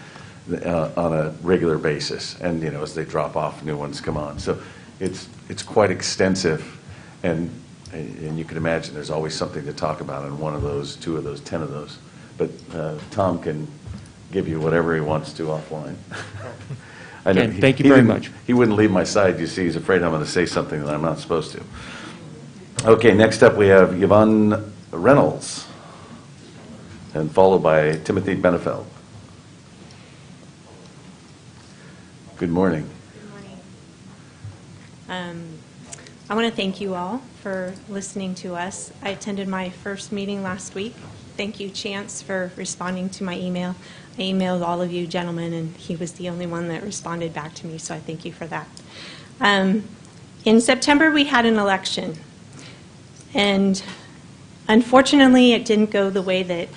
on a regular basis. And, you know, as they drop off, new ones come on. So it's quite extensive, and you can imagine there's always something to talk about on one of those, 2 of those, 10 of those. but Tom can give you whatever he wants to offline. I know Okay, thank you very much. He wouldn't leave my side, you see. He's afraid I'm going to say something that I'm not supposed to. Okay, next up we have Yvonne Reynolds, and followed by Timothy Benefeld. Good morning. Good morning. I want to thank you all for listening to us. I attended my first meeting last week. Thank you, Chance, for responding to my email. I emailed all of you gentlemen, and he was the only one that responded back to me, so I thank you for that. In September, we had an election, and unfortunately, it didn't go the way that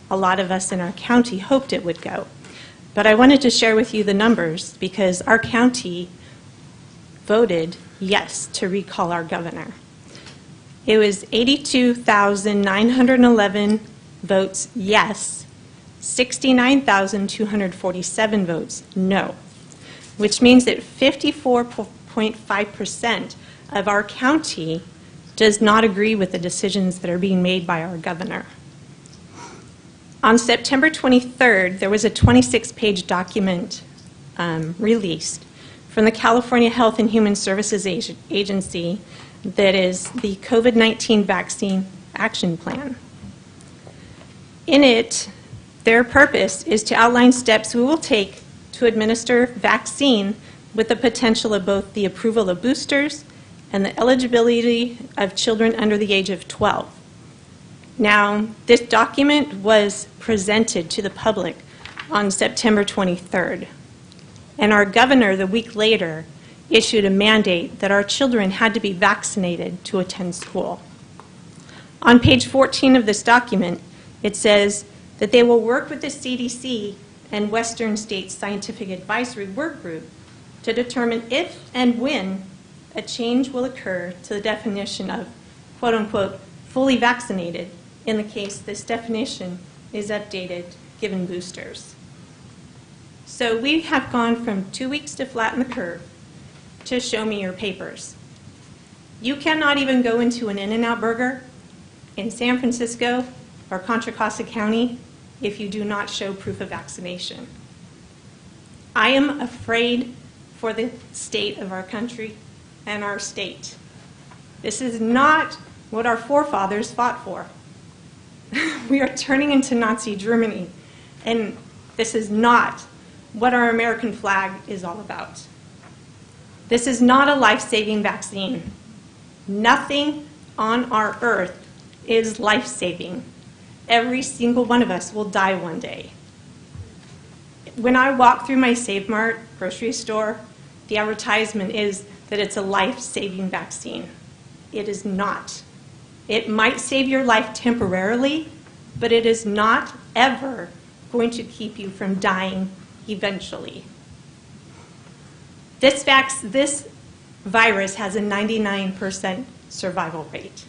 a lot of us in our county hoped it would go. But I wanted to share with you the numbers because our county voted yes to recall our governor. It was 82,911 votes yes, 69,247 votes no, which means that 54.5% of our county does not agree with the decisions that are being made by our governor. On September 23rd, there was a 26-page document released from the California Health and Human Services Agency that is the COVID-19 Vaccine Action Plan. In it, their purpose is to outline steps we will take to administer vaccine with the potential of both the approval of boosters and the eligibility of children under the age of 12. Now, this document was presented to the public on September 23rd, and our governor, the week later, issued a mandate that our children had to be vaccinated to attend school. On page 14 of this document, it says that they will work with the CDC and Western States Scientific Advisory Work Group to determine if and when a change will occur to the definition of, quote-unquote, fully vaccinated, in the case this definition is updated given boosters. So we have gone from 2 weeks to flatten the curve to show me your papers. You cannot even go into an In-N-Out Burger in San Francisco or Contra Costa County if you do not show proof of vaccination. I am afraid for the state of our country and our state. This is not what our forefathers fought for. We are turning into Nazi Germany, and this is not what our American flag is all about. This is not a life-saving vaccine. Nothing on our earth is life-saving. Every single one of us will die one day. When I walk through my Save Mart grocery store, the advertisement is that it's a life-saving vaccine. It is not. It might save your life temporarily, but it is not ever going to keep you from dying eventually. This virus has a 99% survival rate.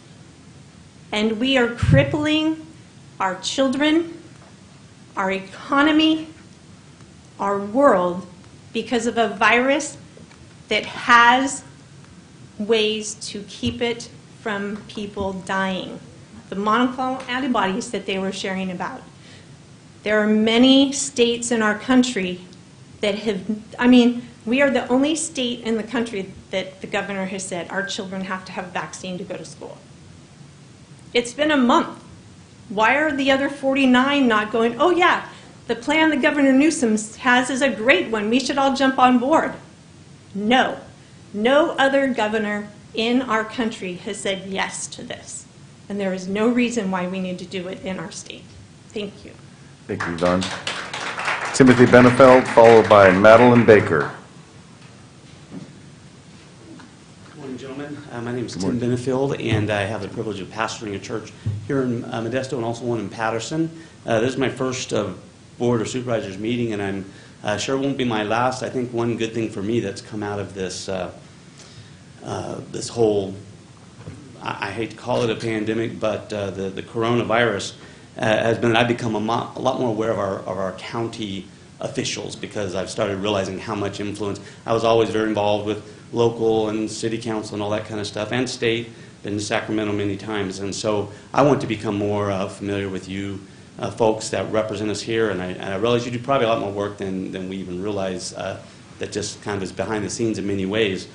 And we are crippling our children, our economy, our world because of a virus that has ways to keep it from people dying. The monoclonal antibodies that they were sharing about. There are many states in our country that have, we are the only state in the country that the governor has said our children have to have a vaccine to go to school. It's been a month. Why are the other 49 not going, oh yeah, the plan that Governor Newsom has is a great one, we should all jump on board? No. No other governor in our country has said yes to this. And there is no reason why we need to do it in our state. Thank you. Thank you, Yvonne. Timothy Benefeld, followed by Madeline Baker. Good morning, gentlemen. My name is Tim Benefield, and I have the privilege of pastoring a church here in Modesto and also one in Patterson. This is my first Board of Supervisors meeting, and I'm sure it won't be my last. I think one good thing for me that's come out of this this whole, I hate to call it a pandemic, but the coronavirus has been that I've become a lot more aware of our county officials because I've started realizing how much influence. I was always very involved with local and city council and all that kind of stuff, and state, been in Sacramento many times, and so I want to become more familiar with you folks that represent us here, and I realize you do probably a lot more work than we even realize, that just kind of is behind the scenes in many ways.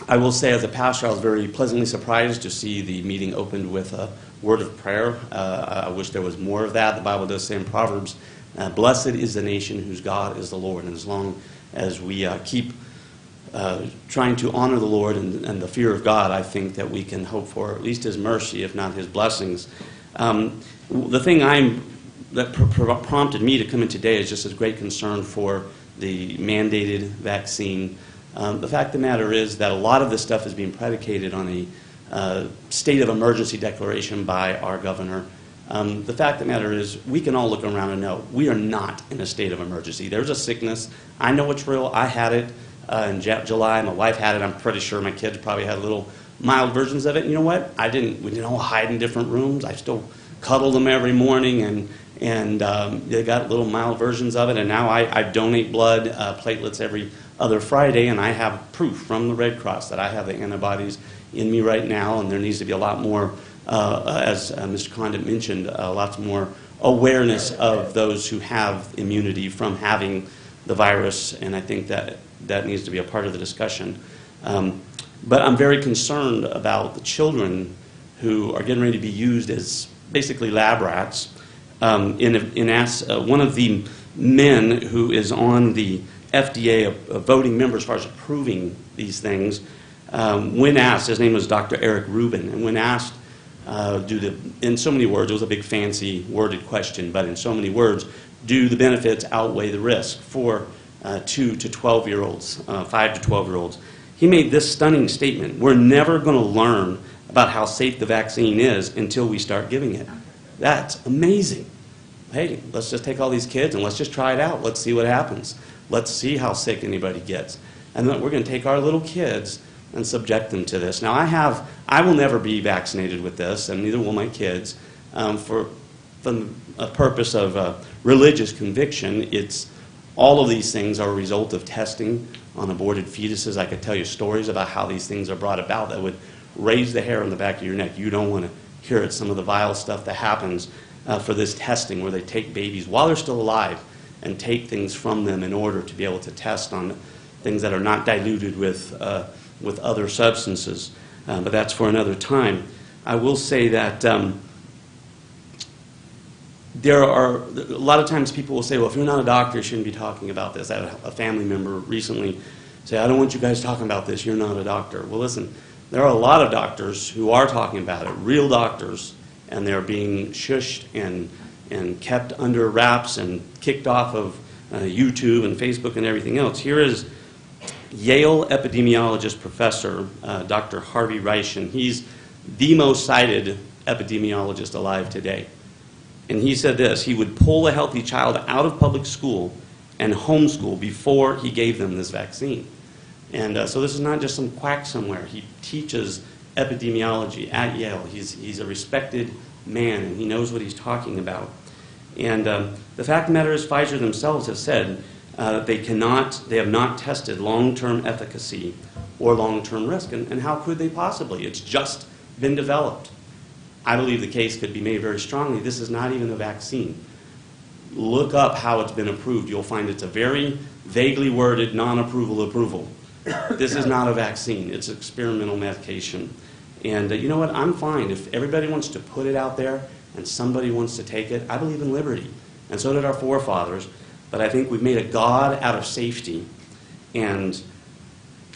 I will say, as a pastor, I was very pleasantly surprised to see the meeting opened with a word of prayer. I wish there was more of that. The Bible does say in Proverbs, blessed is the nation whose God is the Lord. And as long as we keep trying to honor the Lord and the fear of God, I think that we can hope for at least His mercy, if not His blessings. The thing that prompted me to come in today is just a great concern for the mandated vaccine. The fact of the matter is that a lot of this stuff is being predicated on a state of emergency declaration by our governor. The fact of the matter is we can all look around and know we are not in a state of emergency. There's a sickness. I know it's real. I had it in July. My wife had it. I'm pretty sure my kids probably had little mild versions of it. And you know what? We didn't all hide in different rooms. I still cuddle them every morning, and they got little mild versions of it. And now I donate blood, platelets every other Friday, and I have proof from the Red Cross that I have the antibodies in me right now, and there needs to be a lot more, as Mr. Condit mentioned, lots more awareness of those who have immunity from having the virus, and I think that needs to be a part of the discussion. But I'm very concerned about the children who are getting ready to be used as basically lab rats. One of the men who is on the FDA, a voting member as far as approving these things, when asked, his name was Dr. Eric Rubin, and when asked, in so many words, it was a big fancy worded question, but in so many words, do the benefits outweigh the risk for 2 to 12-year-olds, 5 to 12-year-olds? He made this stunning statement: we're never going to learn about how safe the vaccine is until we start giving it. That's amazing. Hey, let's just take all these kids and let's just try it out. Let's see what happens. Let's see how sick anybody gets. And then we're going to take our little kids and subject them to this. Now, I will never be vaccinated with this, and neither will my kids, for a purpose of religious conviction. All of these things are a result of testing on aborted fetuses. I could tell you stories about how these things are brought about that would raise the hair on the back of your neck. You don't want to hear it. Some of the vile stuff that happens for this testing, where they take babies while they're still alive and take things from them in order to be able to test on things that are not diluted with other substances. But that's for another time. I will say that there are a lot of times people will say, well, if you're not a doctor, you shouldn't be talking about this. I had a family member recently say, I don't want you guys talking about this. You're not a doctor. Well, listen, there are a lot of doctors who are talking about it, real doctors, and they're being shushed and kept under wraps and kicked off of YouTube and Facebook and everything else. Here is Yale epidemiologist professor, Dr. Harvey Reich, and he's the most cited epidemiologist alive today. And he said this: he would pull a healthy child out of public school and homeschool before he gave them this vaccine. And so this is not just some quack somewhere. He teaches epidemiology at Yale. He's a respected man, and he knows what he's talking about. And the fact of the matter is, Pfizer themselves have said they have not tested long-term efficacy or long-term risk. And how could they possibly? It's just been developed. I believe the case could be made very strongly. This is not even a vaccine. Look up how it's been approved. You'll find it's a very vaguely worded non-approval approval. This is not a vaccine. It's experimental medication. And you know what? I'm fine. If everybody wants to put it out there and somebody wants to take it, I believe in liberty. And so did our forefathers. But I think we've made a god out of safety. And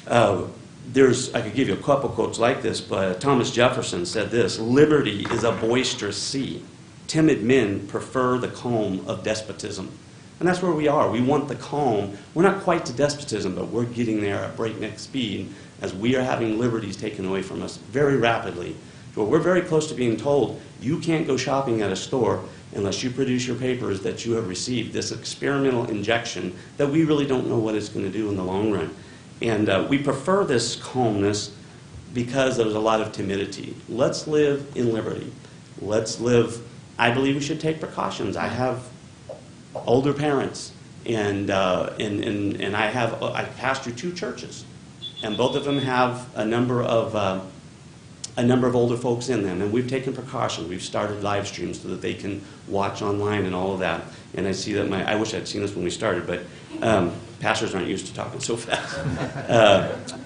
I could give you a couple quotes like this, but Thomas Jefferson said this: liberty is a boisterous sea. Timid men prefer the calm of despotism. And that's where we are. We want the calm. We're not quite to despotism, but we're getting there at breakneck speed as we are having liberties taken away from us very rapidly. So we're very close to being told, you can't go shopping at a store unless you produce your papers that you have received this experimental injection that we really don't know what it's going to do in the long run. And we prefer this calmness because there's a lot of timidity. Let's live in liberty. Let's live. I believe we should take precautions. I have older parents, and I pastor 2 churches, and both of them have a number of a number of older folks in them, and we've taken precautions. We've started live streams so that they can watch online and all of that. And I see that I wish I'd seen this when we started, but pastors aren't used to talking so fast.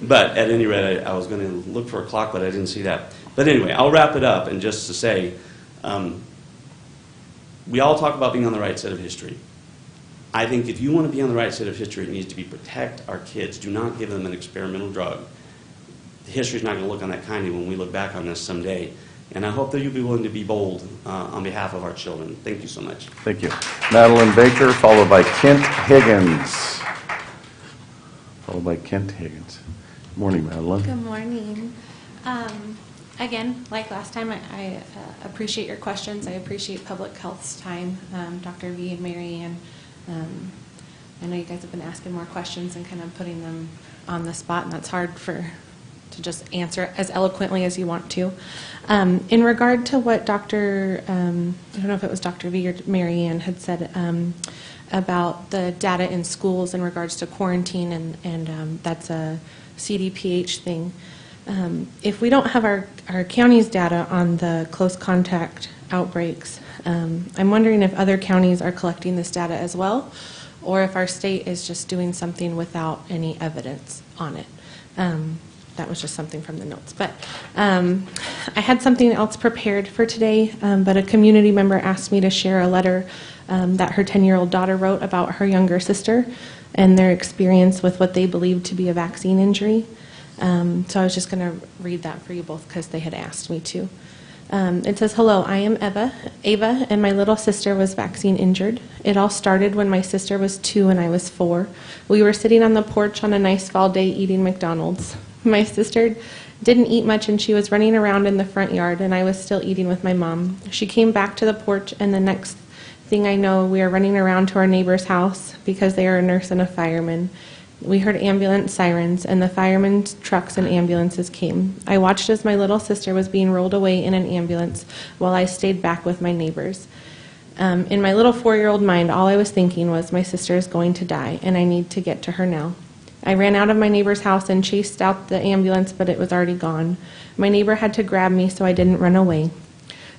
But at any rate, I was going to look for a clock, but I didn't see that. But anyway, I'll wrap it up, and just to say, we all talk about being on the right side of history. I think if you want to be on the right side of history, it needs to be protect our kids. Do not give them an experimental drug. History's not going to look on that kindly when we look back on this someday. And I hope that you'll be willing to be bold on behalf of our children. Thank you so much. Thank you. Madeline Baker, followed by Kent Higgins. Followed by Kent Higgins. Good morning, Madeline. Good morning. Again, like last time, I appreciate your questions. I appreciate Public Health's time, Dr. V and Mary Ann. I know you guys have been asking more questions and kind of putting them on the spot, and that's hard to just answer as eloquently as you want to. In regard to what I don't know if it was Dr. V or Mary Ann had said about the data in schools in regards to quarantine, and that's a CDPH thing. If we don't have our county's data on the close contact outbreaks, I'm wondering if other counties are collecting this data as well, or if our state is just doing something without any evidence on it. That was just something from the notes. But I had something else prepared for today, but a community member asked me to share a letter that her 10-year-old daughter wrote about her younger sister and their experience with what they believed to be a vaccine injury. So I was just going to read that for you both because they had asked me to. It says, "Hello, I am Ava, and my little sister was vaccine injured. It all started when my sister was 2 and I was 4. We were sitting on the porch on a nice fall day eating McDonald's. My sister didn't eat much and she was running around in the front yard and I was still eating with my mom. She came back to the porch and the next thing I know, we are running around to our neighbor's house because they are a nurse and a fireman. We heard ambulance sirens and the firemen's trucks and ambulances came. I watched as my little sister was being rolled away in an ambulance while I stayed back with my neighbors. In my little 4-year-old mind, all I was thinking was my sister is going to die and I need to get to her now. I ran out of my neighbor's house and chased out the ambulance, but it was already gone. My neighbor had to grab me so I didn't run away.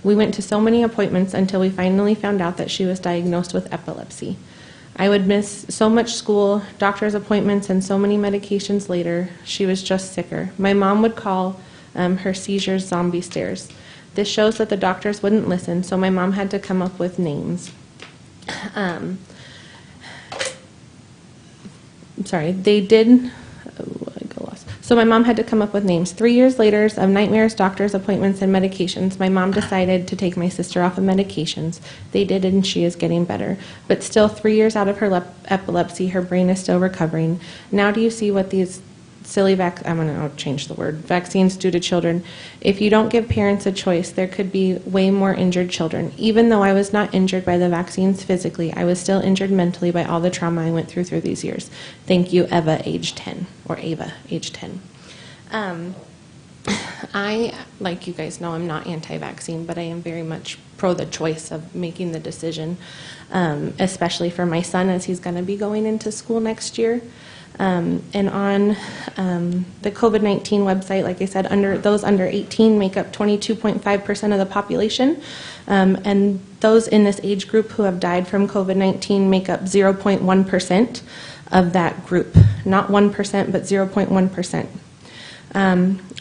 We went to so many appointments until we finally found out that she was diagnosed with epilepsy. I would miss so much school, doctor's appointments, and so many medications later. She was just sicker. My mom would call her seizures zombie stares. This shows that the doctors wouldn't listen, so my mom had to come up with names. So my mom had to come up with names. 3 years later of nightmares, doctor's appointments, and medications, my mom decided to take my sister off of medications. They did, and she is getting better. But still, 3 years out of her epilepsy, her brain is still recovering. Now do you see what these silly vaccines do to children? If you don't give parents a choice, there could be way more injured children. Even though I was not injured by the vaccines physically, I was still injured mentally by all the trauma I went through these years. Thank you, Eva, age 10, or Ava, age 10. I, like you guys know, I'm not anti-vaccine, but I am very much pro the choice of making the decision, especially for my son as he's going to be going into school next year. And on the COVID-19 website, like I said, those under 18 make up 22.5% of the population, and those in this age group who have died from COVID-19 make up 0.1% of that group. Not 1%, but 0.1%.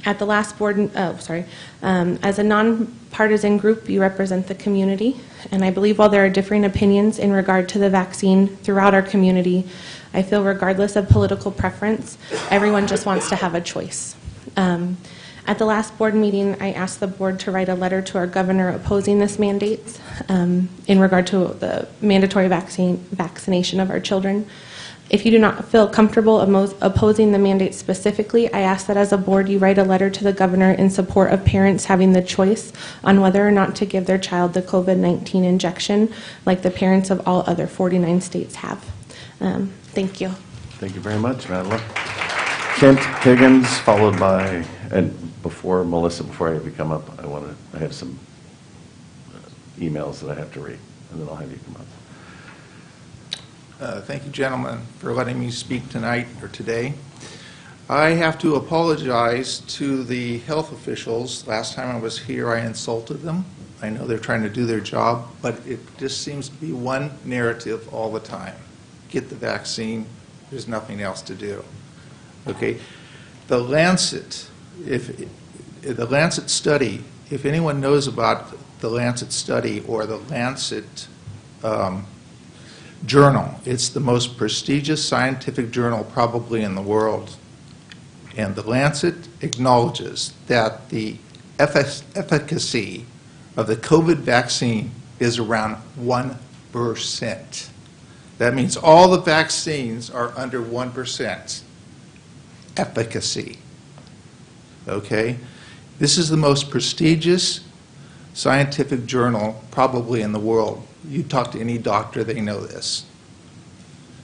At the last board, as a nonpartisan group, you represent the community, and I believe while there are differing opinions in regard to the vaccine throughout our community, I feel regardless of political preference, everyone just wants to have a choice. At the last board meeting, I asked the board to write a letter to our governor opposing this mandate in regard to the mandatory vaccination of our children. If you do not feel comfortable opposing the mandate specifically, I ask that as a board you write a letter to the governor in support of parents having the choice on whether or not to give their child the COVID-19 injection like the parents of all other 49 states have. Thank you. Thank you very much, Madeline. Kent Higgins, followed by, and before Melissa, before I have you come up, I have some emails that I have to read, and then I'll have you come up. Thank you, gentlemen, for letting me speak tonight or today. I have to apologize to the health officials. Last time I was here, I insulted them. I know they're trying to do their job, but it just seems to be one narrative all the time. Get the vaccine, there's nothing else to do. Okay? The Lancet, the Lancet study, if anyone knows about the Lancet study or the Lancet journal, it's the most prestigious scientific journal probably in the world. And the Lancet acknowledges that the efficacy of the COVID vaccine is around 1%. That means all the vaccines are under 1% efficacy. Okay? This is the most prestigious scientific journal probably in the world. You talk to any doctor, they know this.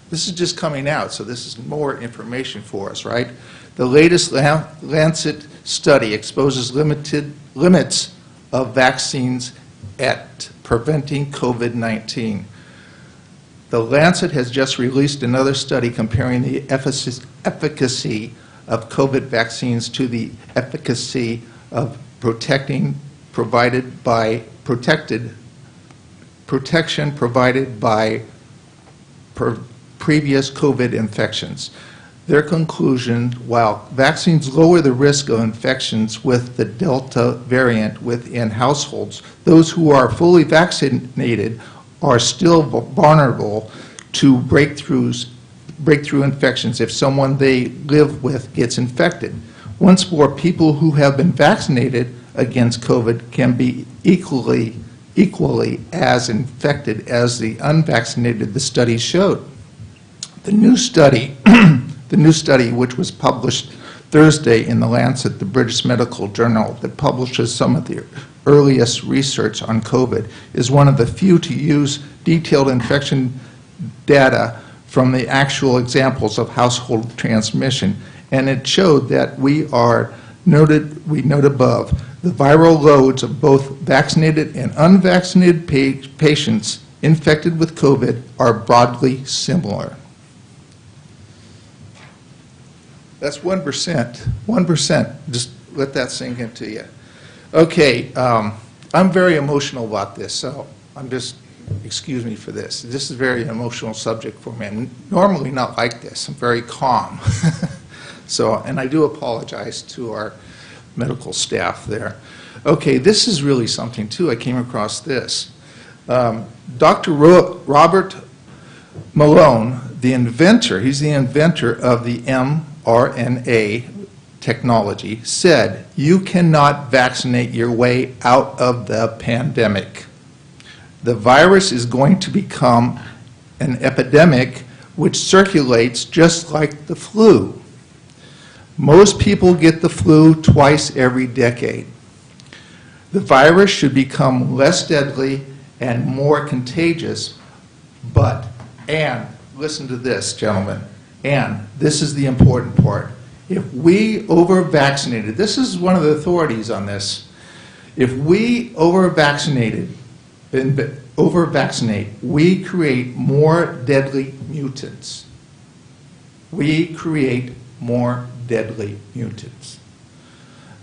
This is just coming out, so this is more information for us, right? The latest Lancet study exposes limits of vaccines at preventing COVID-19. The Lancet has just released another study comparing the efficacy of COVID vaccines to the efficacy of protection provided by previous COVID infections. Their conclusion, while vaccines lower the risk of infections with the Delta variant within households, those who are fully vaccinated are still vulnerable to breakthrough infections if someone they live with gets infected. Once more, people who have been vaccinated against COVID can be equally as infected as the unvaccinated, the study showed. The new study, which was published Thursday in the Lancet, the British Medical Journal, that publishes some of the earliest research on COVID, is one of the few to use detailed infection data from the actual examples of household transmission. And it showed that we note above, the viral loads of both vaccinated and unvaccinated patients infected with COVID are broadly similar. That's 1%. 1%. Just let that sink into you. Okay, I'm very emotional about this, so excuse me for this. This is a very emotional subject for me. I'm normally not like this. I'm very calm. And I do apologize to our medical staff there. Okay, this is really something too. I came across this. Dr. Robert Malone, the inventor, he's the inventor of the mRNA technology, said, "You cannot vaccinate your way out of the pandemic. The virus is going to become an epidemic which circulates just like the flu. Most people get the flu twice every decade. The virus should become less deadly and more contagious, and listen to this, gentlemen, and this is the important part. If we over-vaccinated, this is one of the authorities on this, if we over-vaccinate, we create more deadly mutants. We create more deadly mutants."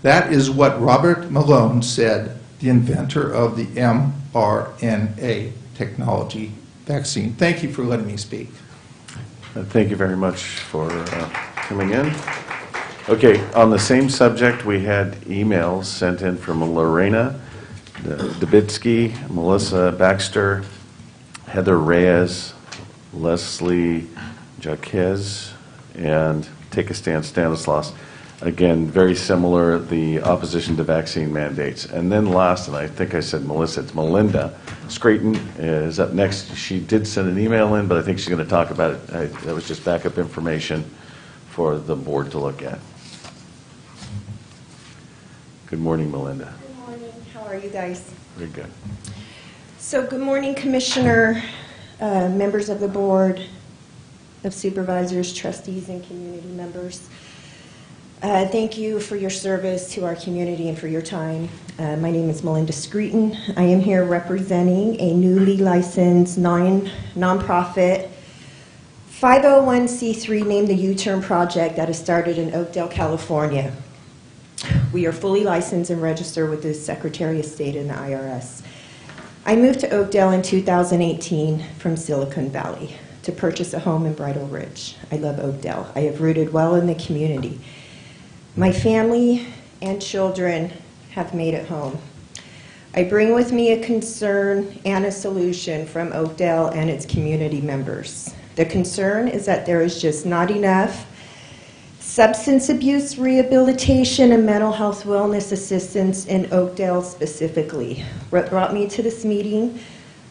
That is what Robert Malone said, the inventor of the mRNA technology vaccine. Thank you for letting me speak. Thank you very much for coming in. Okay, on the same subject, we had emails sent in from Lorena Dubitsky, Melissa Baxter, Heather Reyes, Leslie Jaquez, and Take a Stand Stanislaus. Again, very similar, the opposition to vaccine mandates. And then last, and I think I said Melissa, it's Melinda Scraton is up next. She did send an email in, but I think she's going to talk about it. That was just backup information for the board to look at. Good morning, Melinda. Good morning. How are you guys? Very good. So good morning, Commissioner, members of the Board of Supervisors, trustees, and community members. Thank you for your service to our community and for your time. My name is Melinda Screeton. I am here representing a newly licensed nonprofit 501c3 named the U-Turn Project that has started in Oakdale, California. We are fully licensed and registered with the Secretary of State and the IRS. I moved to Oakdale in 2018 from Silicon Valley to purchase a home in Bridal Ridge. I love Oakdale. I have rooted well in the community. My family and children have made it home. I bring with me a concern and a solution from Oakdale and its community members. The concern is that there is just not enough substance abuse rehabilitation and mental health wellness assistance in Oakdale specifically. What brought me to this meeting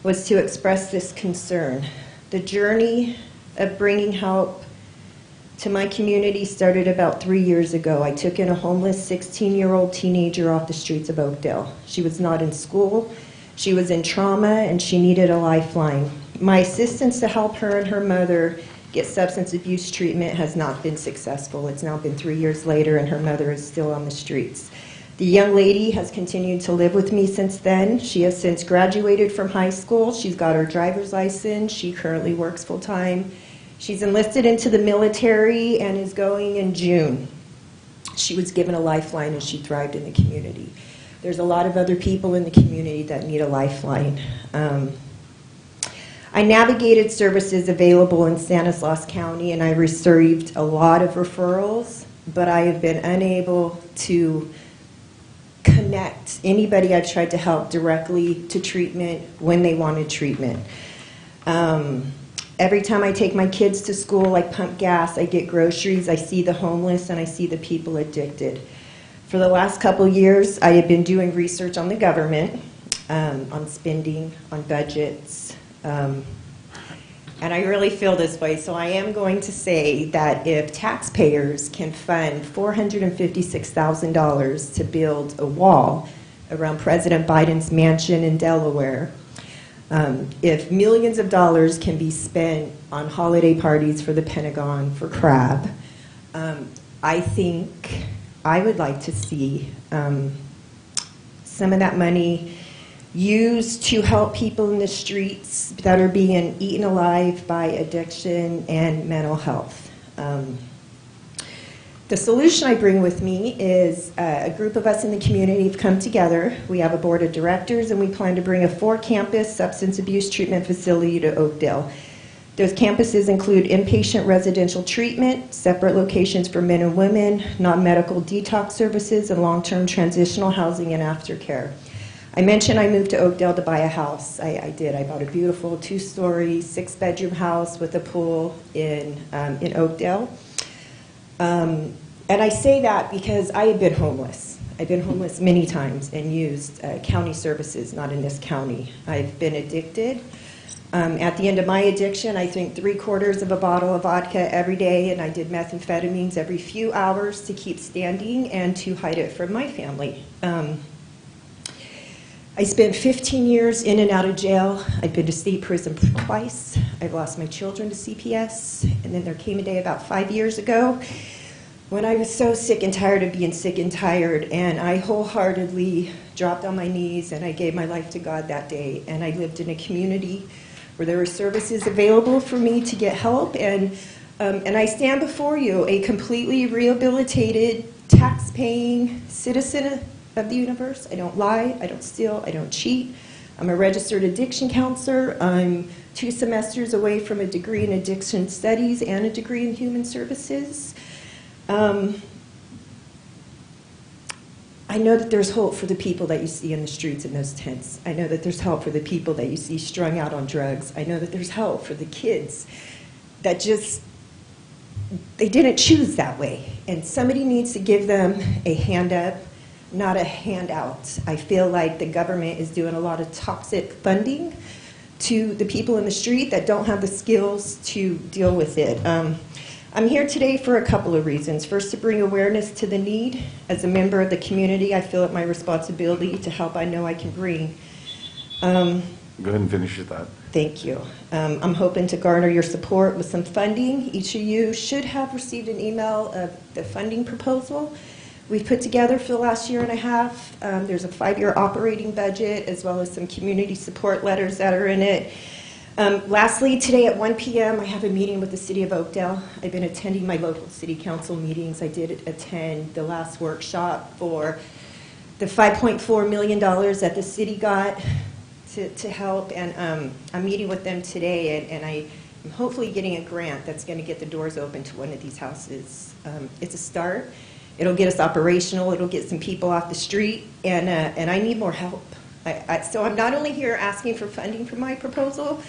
was to express this concern. The journey of bringing help to my community started about 3 years ago. I took in a homeless 16-year-old teenager off the streets of Oakdale. She was not in school, she was in trauma, and she needed a lifeline. My assistance to help her and her mother get substance abuse treatment has not been successful. It's now been 3 years later, and her mother is still on the streets. The young lady has continued to live with me since then. She has since graduated from high school. She's got her driver's license. She currently works full-time. She's enlisted into the military and is going in June. She was given a lifeline and she thrived in the community. There's a lot of other people in the community that need a lifeline. I navigated services available in Stanislaus County, and I received a lot of referrals, but I have been unable to connect anybody I've tried to help directly to treatment when they wanted treatment. Every time I take my kids to school, I pump gas, I get groceries, I see the homeless, and I see the people addicted. For the last couple years, I have been doing research on the government, on spending, on budgets, and I really feel this way. So I am going to say that if taxpayers can fund $456,000 to build a wall around President Biden's mansion in Delaware, if millions of dollars can be spent on holiday parties for the Pentagon, for CRAB, I think I would like to see some of that money used to help people in the streets that are being eaten alive by addiction and mental health. The solution I bring with me is a group of us in the community have come together. We have a board of directors, and we plan to bring a 4-campus substance abuse treatment facility to Oakdale. Those campuses include inpatient residential treatment, separate locations for men and women, non-medical detox services, and long-term transitional housing and aftercare. I mentioned I moved to Oakdale to buy a house. I did. I bought a beautiful 2-story, 6-bedroom house with a pool in Oakdale. And I say that because I have been homeless. I've been homeless many times and used county services, not in this county. I've been addicted. At the end of my addiction, I drank 3/4 of a bottle of vodka every day, and I did methamphetamines every few hours to keep standing and to hide it from my family. I spent 15 years in and out of jail. I've been to state prison twice. I've lost my children to CPS. And then there came a day about 5 years ago when I was so sick and tired of being sick and tired, and I wholeheartedly dropped on my knees and I gave my life to God that day. And I lived in a community where there were services available for me to get help. And I stand before you, a completely rehabilitated, tax-paying citizen of the universe. I don't lie, I don't steal, I don't cheat. I'm a registered addiction counselor. I'm 2 semesters away from a degree in addiction studies and a degree in human services. I know that there's hope for the people that you see in the streets in those tents. I know that there's help for the people that you see strung out on drugs. I know that there's help for the kids that just, they didn't choose that way. And somebody needs to give them a hand up, not a handout. I feel like the government is doing a lot of toxic funding to the people in the street that don't have the skills to deal with it. I'm here today for a couple of reasons. First, to bring awareness to the need. As a member of the community, I feel it my responsibility to help I know I can bring. Go ahead and finish your thought. Thank you. I'm hoping to garner your support with some funding. Each of you should have received an email of the funding proposal we've put together for the last year and a half. There's a 5-year operating budget as well as some community support letters that are in it. Lastly, today at 1 p.m., I have a meeting with the City of Oakdale. I've been attending my local city council meetings. I did attend the last workshop for the $5.4 million that the city got to help, and I'm meeting with them today, and I'm hopefully getting a grant that's going to get the doors open to one of these houses. It's a start. It'll get us operational. It'll get some people off the street, and I need more help. So I'm not only here asking for funding for my proposal,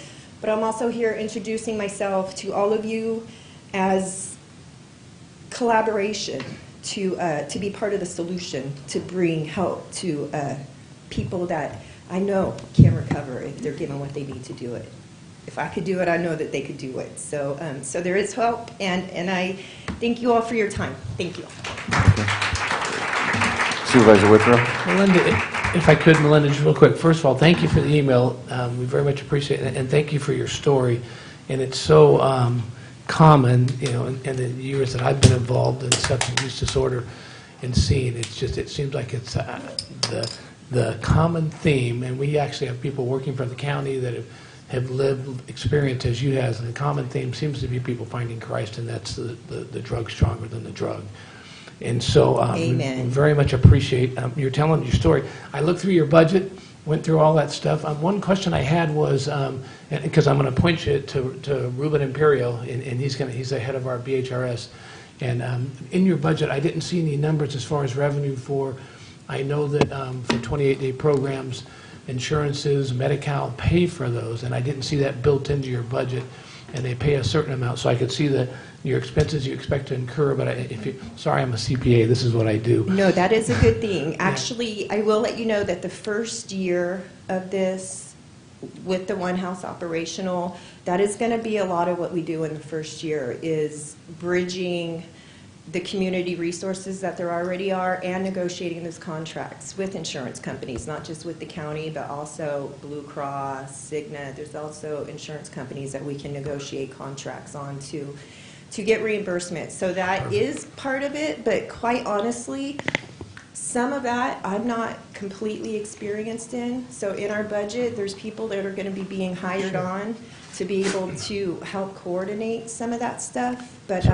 but I'm also here introducing myself to all of you as collaboration to be part of the solution, to bring help to people that I know can recover if they're given what they need to do it. If I could do it, I know that they could do it. So there is hope, and I thank you all for your time. Thank you. Supervisor Withrow. Melinda, if I could, Melinda, just real quick. First of all, thank you for the email. We very much appreciate it, and thank you for your story. And it's so common, you know, in the years that I've been involved in substance use disorder and seeing, it's just, it seems like it's the common theme, and we actually have people working for the county that have lived experience as you have, and the common theme seems to be people finding Christ, and that's the drug stronger than the drug. And so Amen. we very much appreciate you're telling your story. I looked through your budget, went through all that stuff. One question I had was, because I'm going to point you to Ruben Imperio, and he's the head of our BHRS. And in your budget, I didn't see any numbers as far as revenue for, I know that for 28-day programs, insurances, Medi-Cal pay for those, and I didn't see that built into your budget, and they pay a certain amount, so I could see your expenses you expect to incur, but sorry, I'm a CPA, this is what I do. No, that is a good thing. Actually, I will let you know that the first year of this, with the One House operational, that is going to be a lot of what we do in the first year, is bridging the community resources that there already are and negotiating those contracts with insurance companies, not just with the county, but also Blue Cross, Cigna. There's also insurance companies that we can negotiate contracts on to get reimbursement. So that is part of it, but quite honestly, some of that I'm not completely experienced in. So in our budget, there's people that are going to be being hired on to be able to help coordinate some of that stuff. But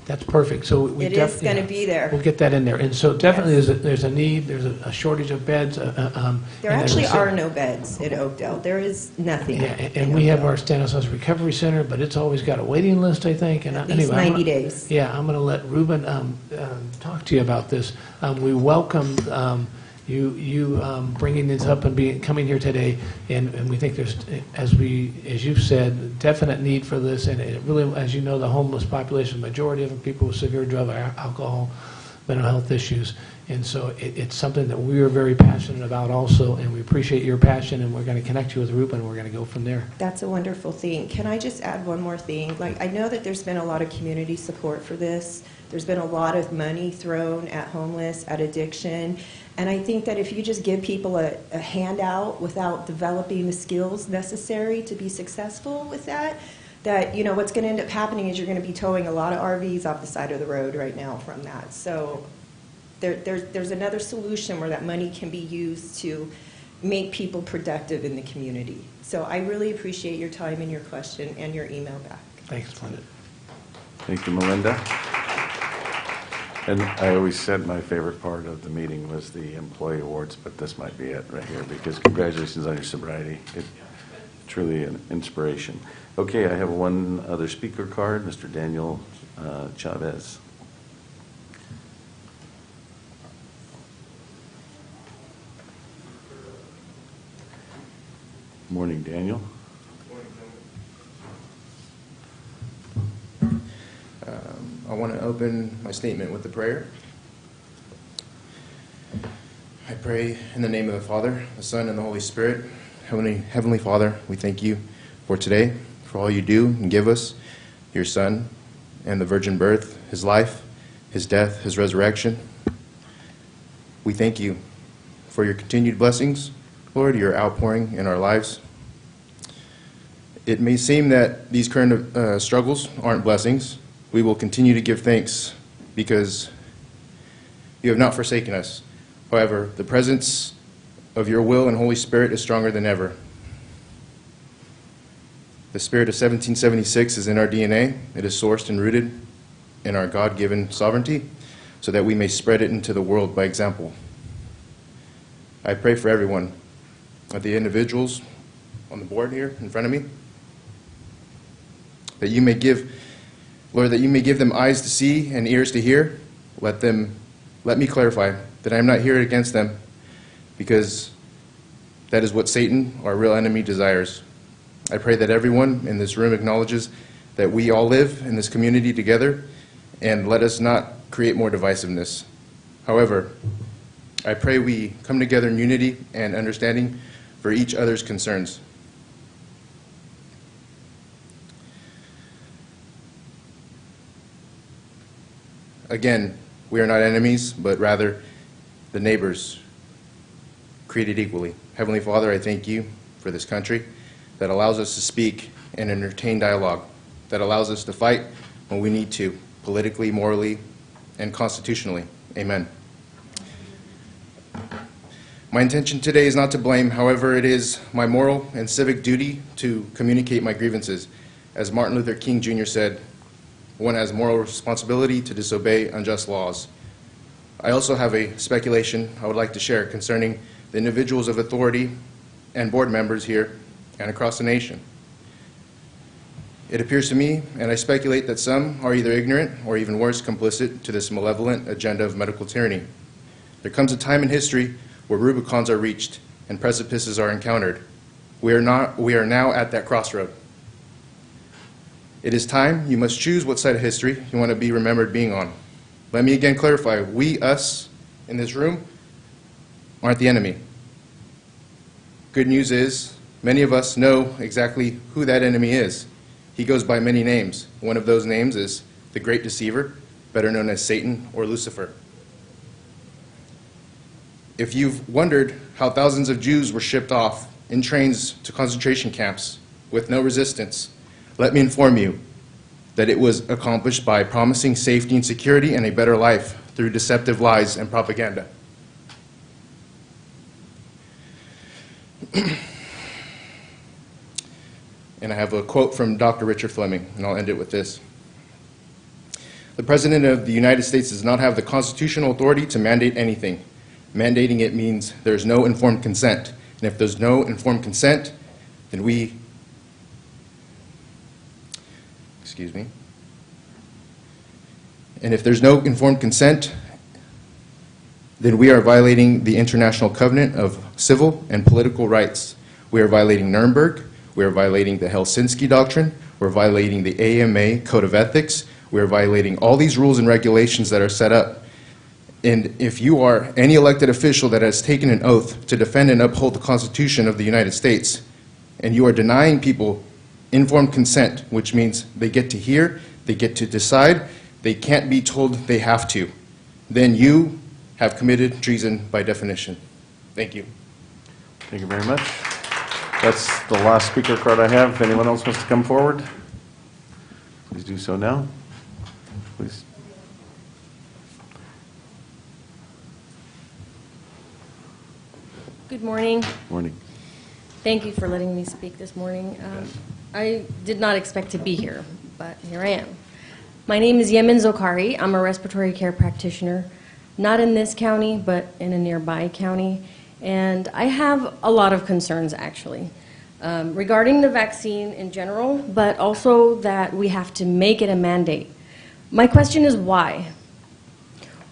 that's perfect. So it is going to be there. We'll get that in there. And so definitely there's a need, there's a shortage of beds. There actually are no beds at Oakdale. There is nothing. Yeah, and we have our Stanislaus Recovery Center, but it's always got a waiting list, I think. And at least 90 days. Yeah, I'm going to let Ruben talk to you about this. We welcome you bringing this up and coming here today, and we think there's, as you've said, definite need for this, and it really, as you know, the homeless population, majority of them people with severe drug, alcohol, mental health issues, and so it's something that we are very passionate about also, and we appreciate your passion, and we're going to connect you with Ruben, and we're going to go from there. That's a wonderful thing. Can I just add one more thing? Like, I know that there's been a lot of community support for this. There's been a lot of money thrown at homeless, at addiction. And I think that if you just give people a handout without developing the skills necessary to be successful with that, you know, what's going to end up happening is you're going to be towing a lot of RVs off the side of the road right now from that. So there's another solution where that money can be used to make people productive in the community. So I really appreciate your time and your question and your email back. Thanks, Melinda. Thank you, Melinda. And I always said my favorite part of the meeting was the employee awards, but this might be it right here, because congratulations on your sobriety. It's truly an inspiration. Okay, I have one other speaker card, Mr. Daniel Chavez. Morning, Daniel. I want to open my statement with a prayer. I pray in the name of the Father, the Son, and the Holy Spirit. Heavenly Father, we thank you for today, for all you do and give us, your Son, and the virgin birth, his life, his death, his resurrection. We thank you for your continued blessings, Lord, your outpouring in our lives. It may seem that these current struggles aren't blessings. We will continue to give thanks because you have not forsaken us. However, the presence of your will and Holy Spirit is stronger than ever. The spirit of 1776 is in our DNA. It is sourced and rooted in our God-given sovereignty so that we may spread it into the world by example. I pray for everyone, of the individuals on the board here in front of me, that you may give, Lord, that you may give them eyes to see and ears to hear. Let me clarify that I am not here against them, because that is what Satan, our real enemy, desires. I pray that everyone in this room acknowledges that we all live in this community together, and let us not create more divisiveness. However, I pray we come together in unity and understanding for each other's concerns. Again, we are not enemies, but rather the neighbors created equally. Heavenly Father, I thank you for this country that allows us to speak and entertain dialogue, that allows us to fight when we need to, politically, morally, and constitutionally. Amen. My intention today is not to blame. However, it is my moral and civic duty to communicate my grievances. As Martin Luther King Jr. said, one has moral responsibility to disobey unjust laws. I also have a speculation I would like to share concerning the individuals of authority and board members here and across the nation. It appears to me, and I speculate, that some are either ignorant or even worse, complicit to this malevolent agenda of medical tyranny. There comes a time in history where Rubicons are reached and precipices are encountered. We are now at that crossroad. It is time. You must choose what side of history you want to be remembered being on. Let me again clarify. We, us, in this room, aren't the enemy. Good news is, many of us know exactly who that enemy is. He goes by many names. One of those names is the Great Deceiver, better known as Satan or Lucifer. If you've wondered how thousands of Jews were shipped off in trains to concentration camps with no resistance, let me inform you that it was accomplished by promising safety and security and a better life through deceptive lies and propaganda. And I have a quote from Dr. Richard Fleming, and I'll end it with this. The President of the United States does not have the constitutional authority to mandate anything. Mandating it means there's no informed consent. And if there's no informed consent, then we, and if there's no informed consent, then we are violating the International Covenant of Civil and Political Rights. We are violating Nuremberg. We are violating the Helsinki Doctrine. We're violating the AMA Code of Ethics. We are violating all these rules and regulations that are set up. And if you are any elected official that has taken an oath to defend and uphold the Constitution of the United States, and you are denying people informed consent, which means they get to hear, they get to decide, they can't be told they have to, then you have committed treason by definition. Thank you. Thank you very much. That's the last speaker card I have. If anyone else wants to come forward, please do so now. Please. Good morning. Morning. Thank you for letting me speak this morning. I did not expect to be here, but here I am. My name is Yemen Zokari. I'm a respiratory care practitioner, not in this county, but in a nearby county. And I have a lot of concerns, actually, regarding the vaccine in general, but also that we have to make it a mandate. My question is why?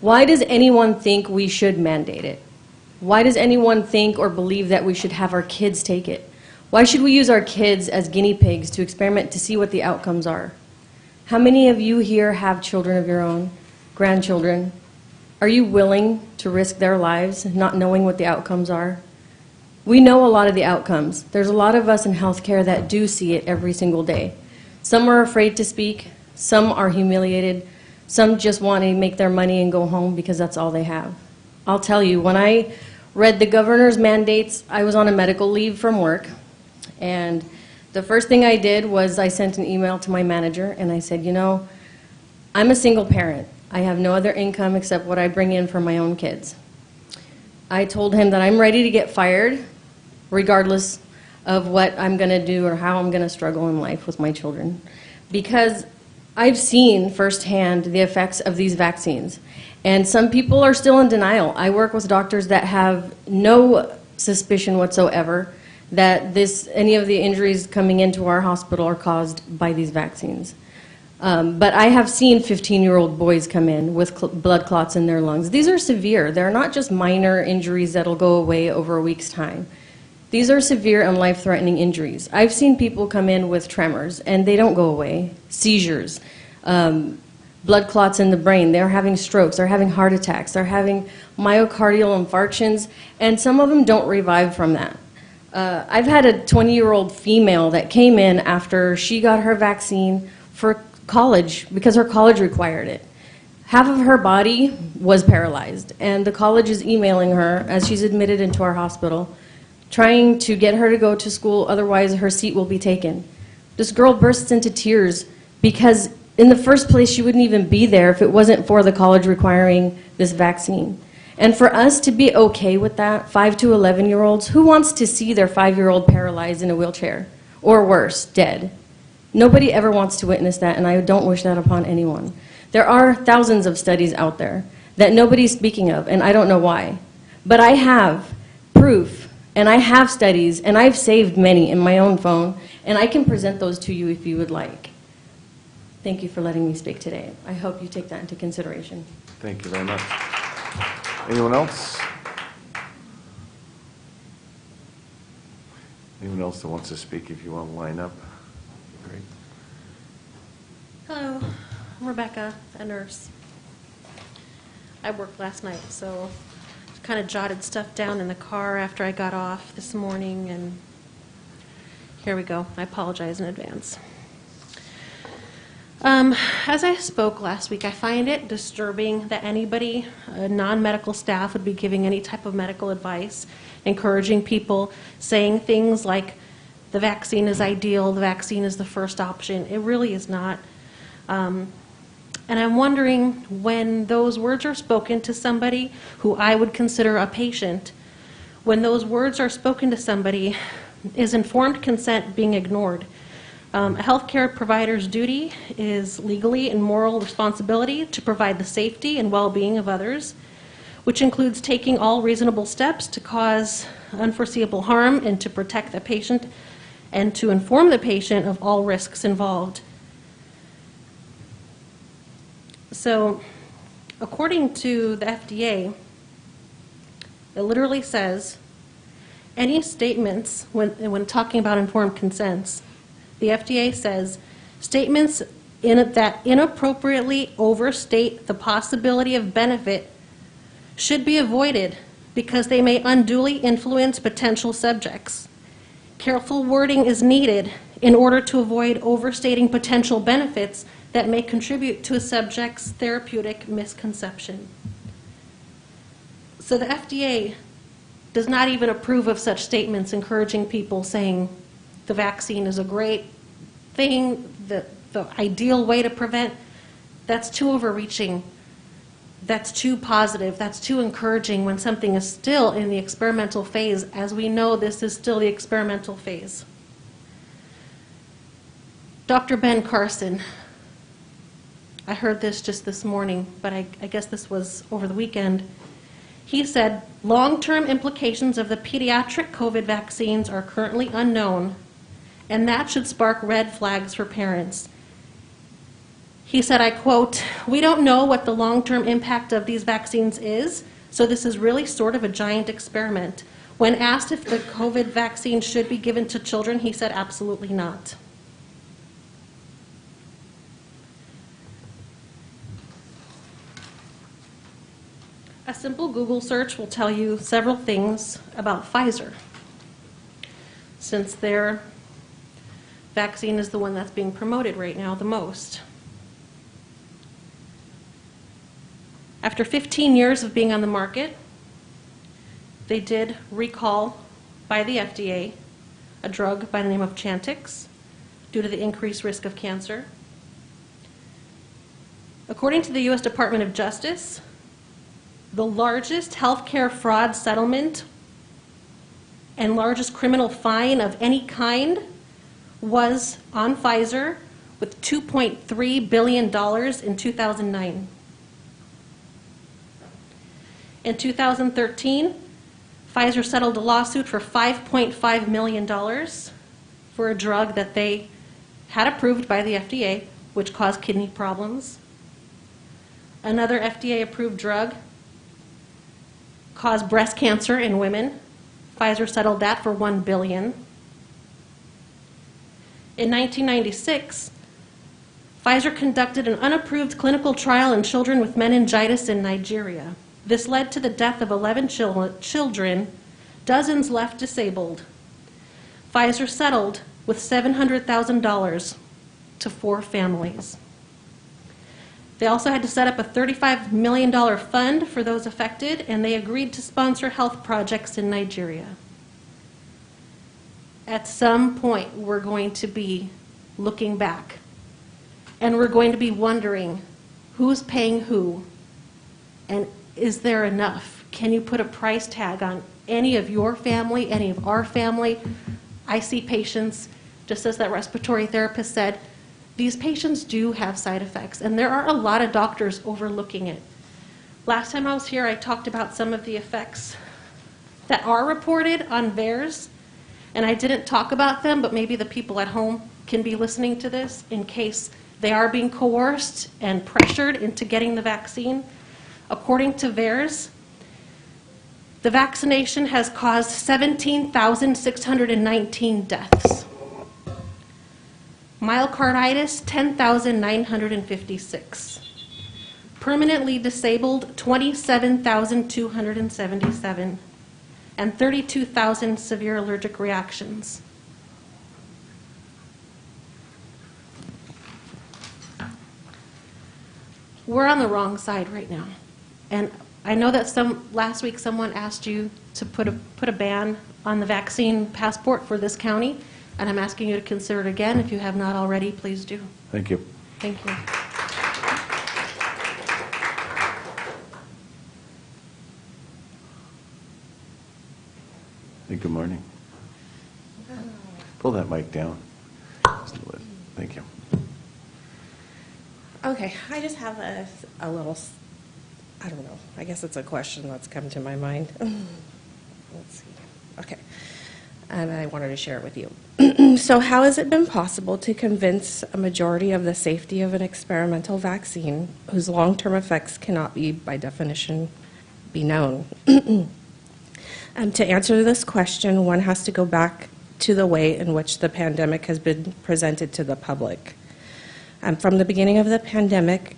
Why does anyone think we should mandate it? Why does anyone think or believe that we should have our kids take it? Why should we use our kids as guinea pigs to experiment to see what the outcomes are? How many of you here have children of your own, grandchildren? Are you willing to risk their lives not knowing what the outcomes are? We know a lot of the outcomes. There's a lot of us in healthcare that do see it every single day. Some are afraid to speak. Some are humiliated. Some just want to make their money and go home because that's all they have. I'll tell you, when I read the governor's mandates, I was on a medical leave from work, and the first thing I did was I sent an email to my manager, and I said, you know, I'm a single parent. I have no other income except what I bring in from my own kids. I told him that I'm ready to get fired, regardless of what I'm going to do or how I'm going to struggle in life with my children. Because I've seen firsthand the effects of these vaccines. And some people are still in denial. I work with doctors that have no suspicion whatsoever that any of the injuries coming into our hospital are caused by these vaccines. But I have seen 15-year-old boys come in with blood clots in their lungs. These are severe. They're not just minor injuries that'll go away over a week's time. These are severe and life-threatening injuries. I've seen people come in with tremors, and they don't go away. Seizures, blood clots in the brain. They're having strokes. They're having heart attacks. They're having myocardial infarctions, and some of them don't revive from that. I've had a 20-year-old female that came in after she got her vaccine for college because her college required it. Half of her body was paralyzed, and the college is emailing her as she's admitted into our hospital, trying to get her to go to school, otherwise her seat will be taken. This girl bursts into tears because in the first place she wouldn't even be there if it wasn't for the college requiring this vaccine. And for us to be okay with that, 5 to 11-year-olds, who wants to see their 5-year-old paralyzed in a wheelchair? Or worse, dead? Nobody ever wants to witness that, and I don't wish that upon anyone. There are thousands of studies out there that nobody's speaking of, and I don't know why. But I have proof, and I have studies, and I've saved many in my own phone, and I can present those to you if you would like. Thank you for letting me speak today. I hope you take that into consideration. Thank you very much. Anyone else? Anyone else that wants to speak, if you want to line up? Great. Hello, I'm Rebecca, a nurse. I worked last night, so kind of jotted stuff down in the car after I got off this morning, and here we go. I apologize in advance. As I spoke last week, I find it disturbing that anybody, non-medical staff, would be giving any type of medical advice, encouraging people, saying things like, the vaccine is ideal, the vaccine is the first option. It really is not. And I'm wondering, when those words are spoken to somebody who I would consider a patient, when those words are spoken to somebody, is informed consent being ignored? A healthcare provider's duty is legally and moral responsibility to provide the safety and well-being of others, which includes taking all reasonable steps to cause unforeseeable harm and to protect the patient and to inform the patient of all risks involved. So, according to the FDA, it literally says, any statements, when talking about informed consents, the FDA says, statements that inappropriately overstate the possibility of benefit should be avoided because they may unduly influence potential subjects. Careful wording is needed in order to avoid overstating potential benefits that may contribute to a subject's therapeutic misconception. So the FDA does not even approve of such statements encouraging people saying the vaccine is a great thing, the ideal way to prevent. That's too overreaching. That's too positive. That's too encouraging when something is still in the experimental phase. As we know, this is still the experimental phase. Dr. Ben Carson, I heard this just this morning, but I guess this was over the weekend. He said, long-term implications of the pediatric COVID vaccines are currently unknown, and that should spark red flags for parents. He said, I quote, "We don't know what the long-term impact of these vaccines is, so this is really sort of a giant experiment." When asked if the COVID vaccine should be given to children, he said, absolutely not. A simple Google search will tell you several things about Pfizer, since their vaccine is the one that's being promoted right now the most. After 15 years of being on the market, they did recall by the FDA a drug by the name of Chantix due to the increased risk of cancer. According to the U.S. Department of Justice, the largest healthcare fraud settlement and largest criminal fine of any kind was on Pfizer with $2.3 billion in 2009. In 2013, Pfizer settled a lawsuit for $5.5 million for a drug that they had approved by the FDA, which caused kidney problems. Another FDA-approved drug caused breast cancer in women. Pfizer settled that for $1 billion. In 1996, Pfizer conducted an unapproved clinical trial in children with meningitis in Nigeria. This led to the death of 11 children, dozens left disabled. Pfizer settled with $700,000 to 4 families. They also had to set up a $35 million fund for those affected, and they agreed to sponsor health projects in Nigeria. At some point, we're going to be looking back, and we're going to be wondering who's paying who, and is there enough? Can you put a price tag on any of your family, any of our family? I see patients, just as that respiratory therapist said, these patients do have side effects, and there are a lot of doctors overlooking it. Last time I was here, I talked about some of the effects that are reported on VAERS, and I didn't talk about them, but maybe the people at home can be listening to this in case they are being coerced and pressured into getting the vaccine. According to VAERS, the vaccination has caused 17,619 deaths. Myocarditis, 10,956. Permanently disabled, 27,277. And 32,000 severe allergic reactions. We're on the wrong side right now. And I know that last week someone asked you to put a ban on the vaccine passport for this county. And I'm asking you to consider it again. If you have not already, please do. Thank you. Thank you. Hey, good morning. Pull that mic down. Just a little bit. Thank you. Okay, I just have a little, I don't know, I guess it's a question that's come to my mind. Let's see. Okay. And I wanted to share it with you. So how has it been possible to convince a majority of the safety of an experimental vaccine whose long-term effects cannot be, by definition, be known? To answer this question, one has to go back to the way in which the pandemic has been presented to the public. From the beginning, the pandemic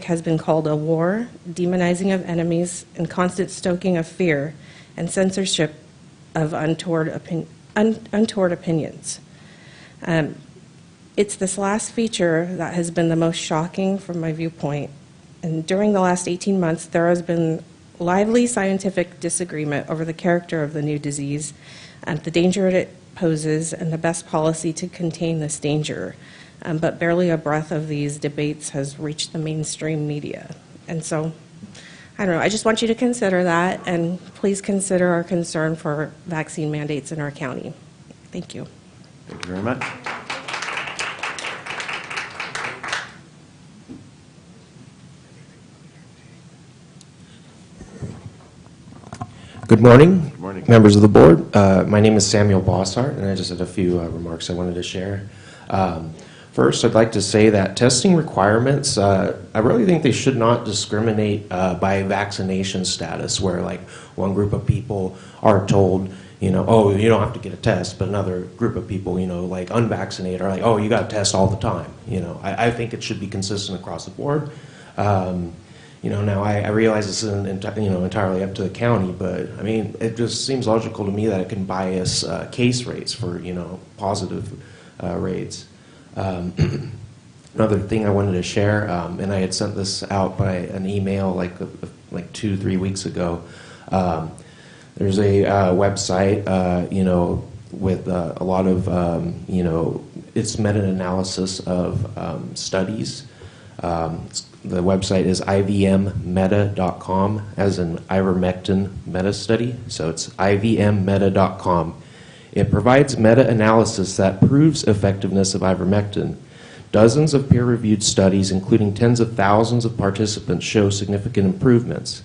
has been called a war, demonizing of enemies, and constant stoking of fear and censorship of untoward opinions. It's this last feature that has been the most shocking from my viewpoint. And during the last 18 months, there has been lively scientific disagreement over the character of the new disease, the danger it poses, and the best policy to contain this danger. But barely a breath of these debates has reached the mainstream media. And so, I don't know, I just want you to consider that, and please consider our concern for vaccine mandates in our county. Thank you. Thank you very much. Good morning. Good morning. Members of the board. My name is Samuel Bossart, and I just had a few remarks I wanted to share. First, I'd like to say that testing requirements, I really think they should not discriminate by vaccination status, where like one group of people are told, you know, oh, you don't have to get a test, but another group of people, you know, like unvaccinated are like, oh, you got to test all the time. You know, I think it should be consistent across the board. You know, now I realize this isn't entirely up to the county, but I mean, it just seems logical to me that it can bias case rates for, you know, positive rates. Another thing I wanted to share, and I had sent this out by an email like 2-3 weeks ago. There's a website, you know, with a lot of, you know, it's meta-analysis of studies The website is ivmmeta.com, as in ivermectin meta study. So it's ivmmeta.com. It provides meta-analysis that proves effectiveness of ivermectin. Dozens of peer-reviewed studies, including tens of thousands of participants, show significant improvements.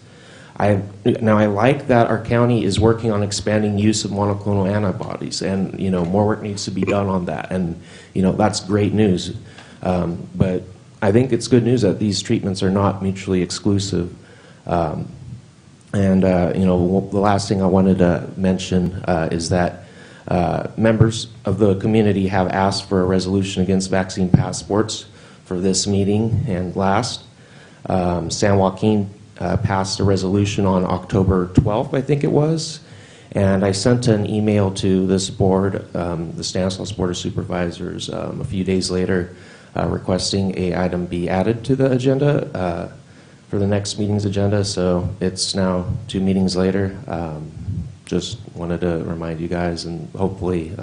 Now, I like that our county is working on expanding use of monoclonal antibodies, and more work needs to be done on that, and that's great news. But I think it's good news that these treatments are not mutually exclusive. The last thing I wanted to mention is that members of the community have asked for a resolution against vaccine passports for this meeting and last. San Joaquin passed a resolution on October 12th, I think it was, and I sent an email to this board, the Stanislaus Board of Supervisors, a few days later, requesting an item be added to the agenda for the next meeting's agenda. So it's now 2 meetings later. Just wanted to remind you guys, and hopefully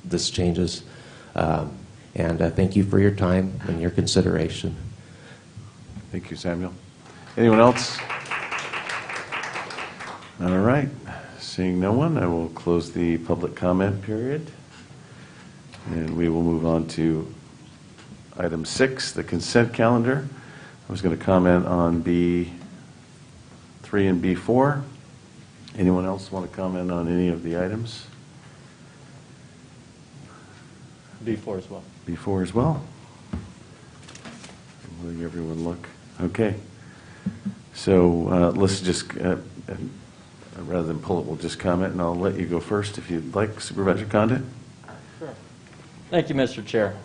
this changes. Thank you for your time and your consideration. Thank you, Samuel. Anyone else? All right. Seeing no one, I will close the public comment period. And we will move on to item 6, the consent calendar. I was going to comment on B3 and B4. Anyone else want to comment on any of the items? B4 as well. B4 as well. Letting everyone look. Okay. So let's just, rather than pull it, we'll just comment, and I'll let you go first if you'd like. Supervisor Condit? Sure. Thank you, Mr. Chair.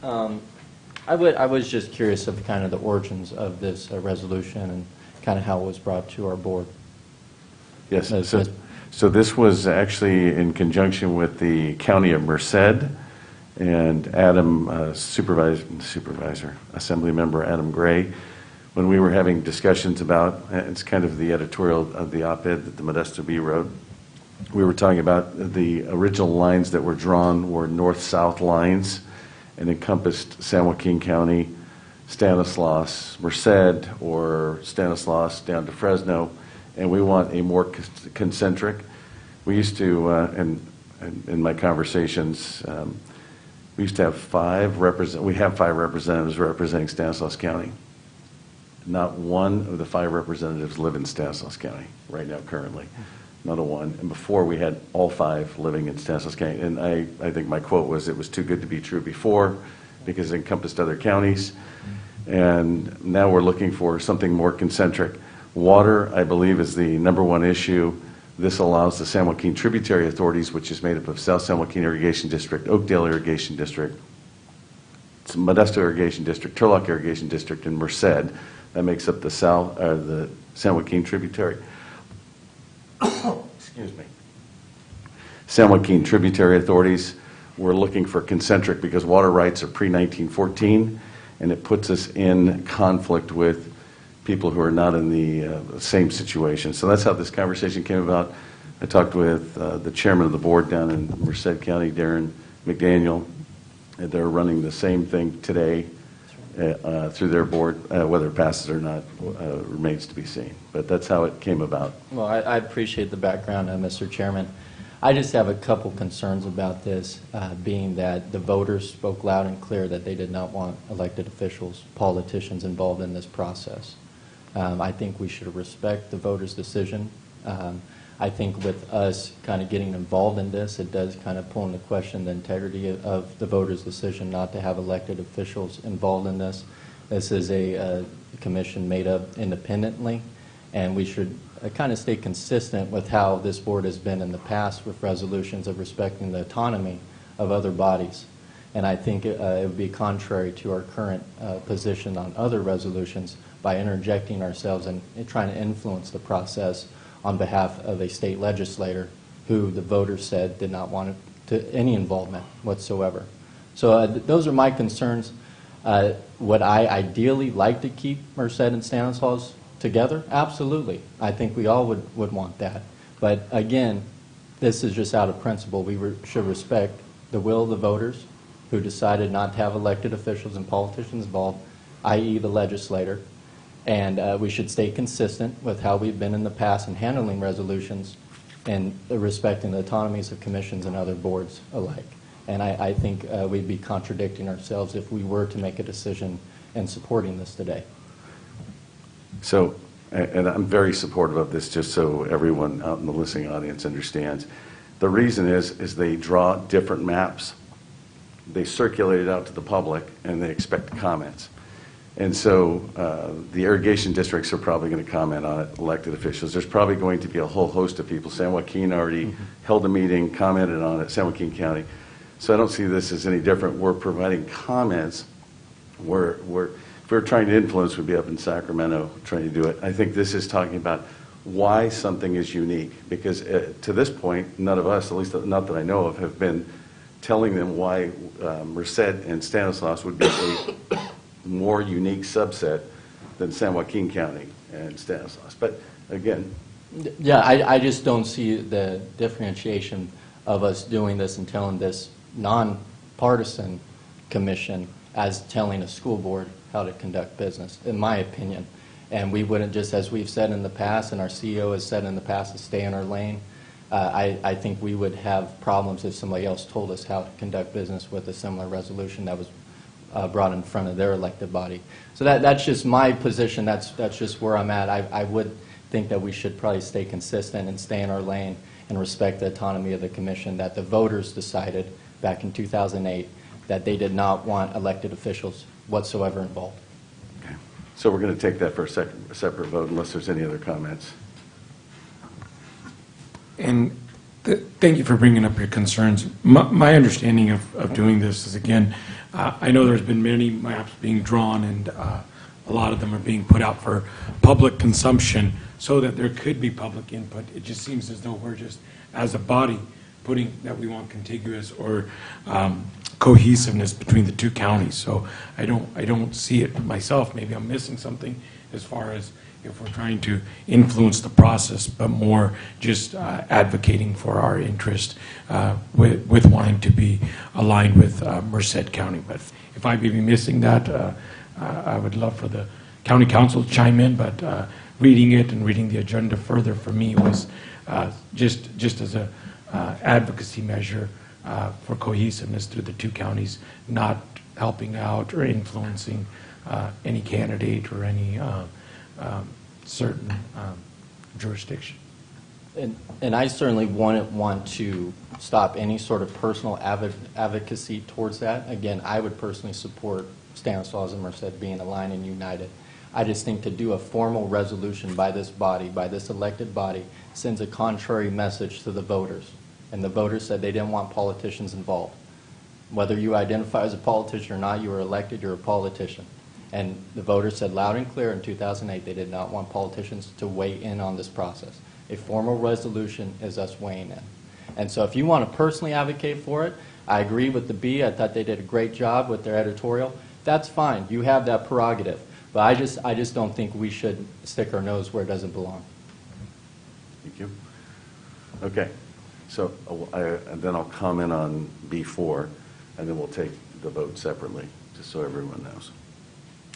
I was just curious of kind of the origins of this resolution and kind of how it was brought to our board. Yes. So this was actually in conjunction with the County of Merced, and Adam, Supervisor, Assembly Member Adam Gray, when we were having discussions about, it's kind of the editorial of the op-ed that the Modesto Bee wrote, we were talking about the original lines that were drawn were north-south lines and encompassed San Joaquin County, Stanislaus, Merced, or Stanislaus down to Fresno, and we want a more concentric. We used to, in my conversations, we used to have 5 representatives representing Stanislaus County. Not one of the 5 representatives live in Stanislaus County right now, currently. Not a one. And before, we had all 5 living in Stanislaus County. And I think my quote was, it was too good to be true before because it encompassed other counties. And now we're looking for something more concentric. Water, I believe, is the #1 issue. This allows the San Joaquin Tributary Authorities, which is made up of South San Joaquin Irrigation District, Oakdale Irrigation District, Modesto Irrigation District, Turlock Irrigation District, and Merced. That makes up the San Joaquin Tributary. Excuse me. San Joaquin Tributary Authorities, we're looking for concentric because water rights are pre-1914, and it puts us in conflict with people who are not in the same situation. So that's how this conversation came about. I talked with the chairman of the board down in Merced County, Darren McDaniel, and they're running the same thing today through their board. Whether it passes or not remains to be seen. But that's how it came about. Well, I appreciate the background, Mr. Chairman. I just have a couple concerns about this, being that the voters spoke loud and clear that they did not want elected officials, politicians involved in this process. I think we should respect the voters' decision. I think with us kind of getting involved in this, it does kind of pull into question the integrity of the voters' decision not to have elected officials involved in this. This is a commission made up independently, and we should kind of stay consistent with how this board has been in the past with resolutions of respecting the autonomy of other bodies. And I think it would be contrary to our current position on other resolutions by interjecting ourselves and trying to influence the process on behalf of a state legislator who the voters said did not want any involvement whatsoever. So those are my concerns. Would I ideally like to keep Merced and Stanislaus together? Absolutely. I think we all would want that. But again, this is just out of principle. We should respect the will of the voters who decided not to have elected officials and politicians involved, i.e. the legislator. And we should stay consistent with how we've been in the past in handling resolutions and respecting the autonomies of commissions and other boards alike. And I think we'd be contradicting ourselves if we were to make a decision in supporting this today. So, and I'm very supportive of this, just so everyone out in the listening audience understands. The reason is they draw different maps, they circulate it out to the public, and they expect comments. And so the irrigation districts are probably going to comment on it, elected officials. There's probably going to be a whole host of people. San Joaquin already held a meeting, commented on it, San Joaquin County. So I don't see this as any different. We're providing comments. If we're trying to influence, we'd be up in Sacramento trying to do it. I think this is talking about why something is unique, because to this point, none of us, at least not that I know of, have been telling them why Merced and Stanislaus would be a more unique subset than San Joaquin County and Stanislaus. But again, yeah, I just don't see the differentiation of us doing this and telling this nonpartisan commission as telling a school board how to conduct business, in my opinion. And we wouldn't, just as we've said in the past, and our CEO has said in the past, to stay in our lane. I think we would have problems if somebody else told us how to conduct business with a similar resolution that was brought in front of their elected body. So that's just my position. That's just where I'm at. I would think that we should probably stay consistent and stay in our lane and respect the autonomy of the commission, that the voters decided back in 2008 that they did not want elected officials whatsoever involved. Okay. So we're going to take that for a separate vote unless there's any other comments. And thank you for bringing up your concerns. My understanding of doing this is, again, I know there's been many maps being drawn, and a lot of them are being put out for public consumption so that there could be public input. It just seems as though we're just, as a body, putting that we want contiguous or cohesiveness between the two counties. So I don't see it myself. Maybe I'm missing something as far as if we're trying to influence the process, but more just advocating for our interest with wanting to be aligned with Merced County. But if I may be missing that, I would love for the county council to chime in, but reading it and reading the agenda further for me was just as a advocacy measure for cohesiveness through the two counties, not helping out or influencing any candidate or any certain jurisdiction. And I certainly wouldn't want to stop any sort of personal advocacy towards that. Again, I would personally support Stanislaus and Merced being aligned and united. I just think to do a formal resolution by this body, by this elected body, sends a contrary message to the voters. And the voters said they didn't want politicians involved. Whether you identify as a politician or not, you were elected, you're a politician. And the voters said loud and clear in 2008 they did not want politicians to weigh in on this process. A formal resolution is us weighing in. And so if you want to personally advocate for it, I agree with the B. I thought they did a great job with their editorial. That's fine. You have that prerogative. But I just don't think we should stick our nose where it doesn't belong. Thank you. Okay. So and then I'll comment on B4, and then we'll take the vote separately, just so everyone knows.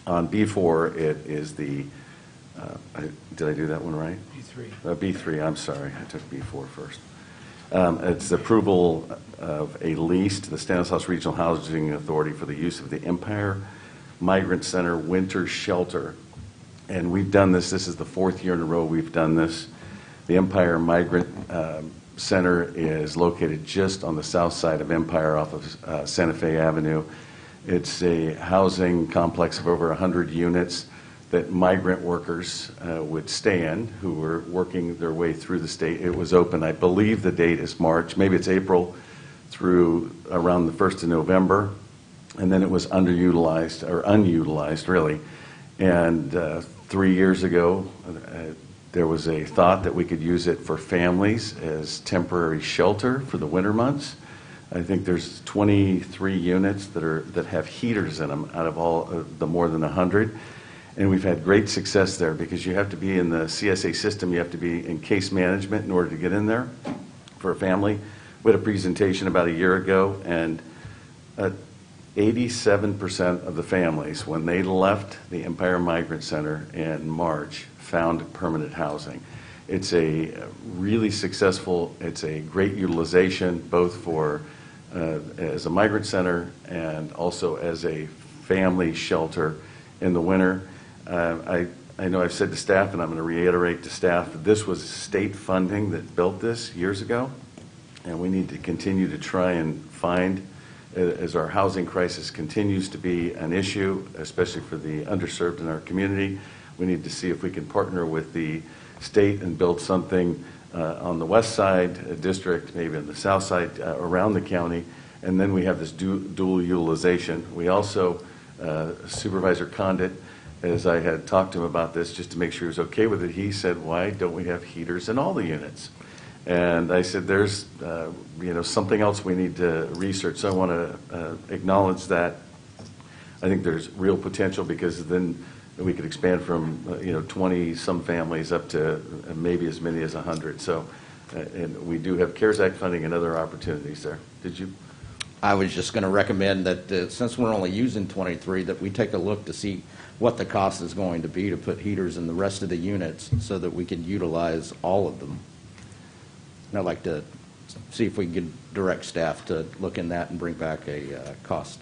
On B4, it is the, did I do that one right? B3. B3, I'm sorry. I took B4 first. It's the approval of a lease to the Stanislaus Regional Housing Authority for the use of the Empire Migrant Center Winter Shelter. And we've done this. This is the 4th year in a row we've done this. The Empire Migrant Center is located just on the south side of Empire off of Santa Fe Avenue. It's a housing complex of over 100 units that migrant workers would stay in who were working their way through the state. It was open, I believe the date is March, maybe it's April, through around the 1st of November. And then it was underutilized, or unutilized really. And 3 years ago, there was a thought that we could use it for families as temporary shelter for the winter months. I think there's 23 units that have heaters in them out of all the more than 100. And we've had great success there because you have to be in the CSA system, you have to be in case management in order to get in there for a family. We had a presentation about a year ago, and 87% of the families, when they left the Empire Migrant Center in March, found permanent housing. It's a really successful, it's a great utilization, both for as a migrant center and also as a family shelter in the winter. I know I've said to staff, and I'm going to reiterate to staff, this was state funding that built this years ago, and we need to continue to try and find, as our housing crisis continues to be an issue, especially for the underserved in our community, we need to see if we can partner with the state and build something on the west side district, maybe on the south side around the county, and then we have this dual utilization. We also, Supervisor Condit, as I had talked to him about this, just to make sure he was okay with it, he said, why don't we have heaters in all the units? And I said, there's something else we need to research. So I want to acknowledge that. I think there's real potential, because then we could expand from 20 some families up to maybe as many as 100. So, and we do have CARES Act funding and other opportunities there. Did you? I was just going to recommend that since we're only using 23, that we take a look to see what the cost is going to be to put heaters in the rest of the units so that we can utilize all of them. And I'd like to see if we can get direct staff to look in that and bring back a cost.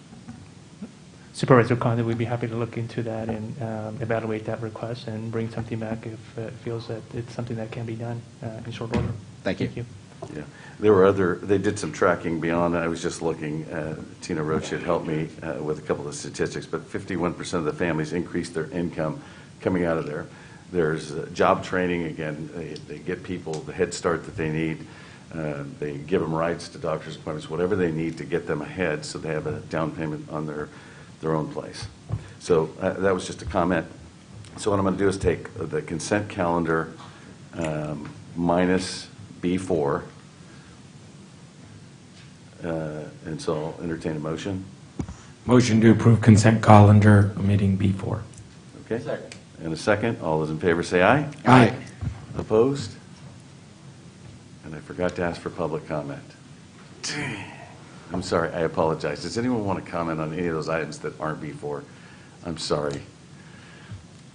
Supervisor Condit, we'd be happy to look into that and evaluate that request and bring something back if it feels that it's something that can be done in short order. Thank you. Thank you. Yeah, there were they did some tracking beyond. I was just looking, Tina Roach had helped me with a couple of statistics, but 51% of the families increased their income coming out of there. There's job training, again, they get people the head start that they need. They give them rides to doctor's appointments, whatever they need to get them ahead so they have a down payment on their own place. So that was just a comment. So what I'm going to do is take the consent calendar minus B4, and so I'll entertain a motion. Motion to approve consent calendar omitting B4. Okay. Second. And a second. All those in favor say aye. Aye. Opposed? And I forgot to ask for public comment. I'm sorry, I apologize. Does anyone want to comment on any of those items that aren't B4? I'm sorry.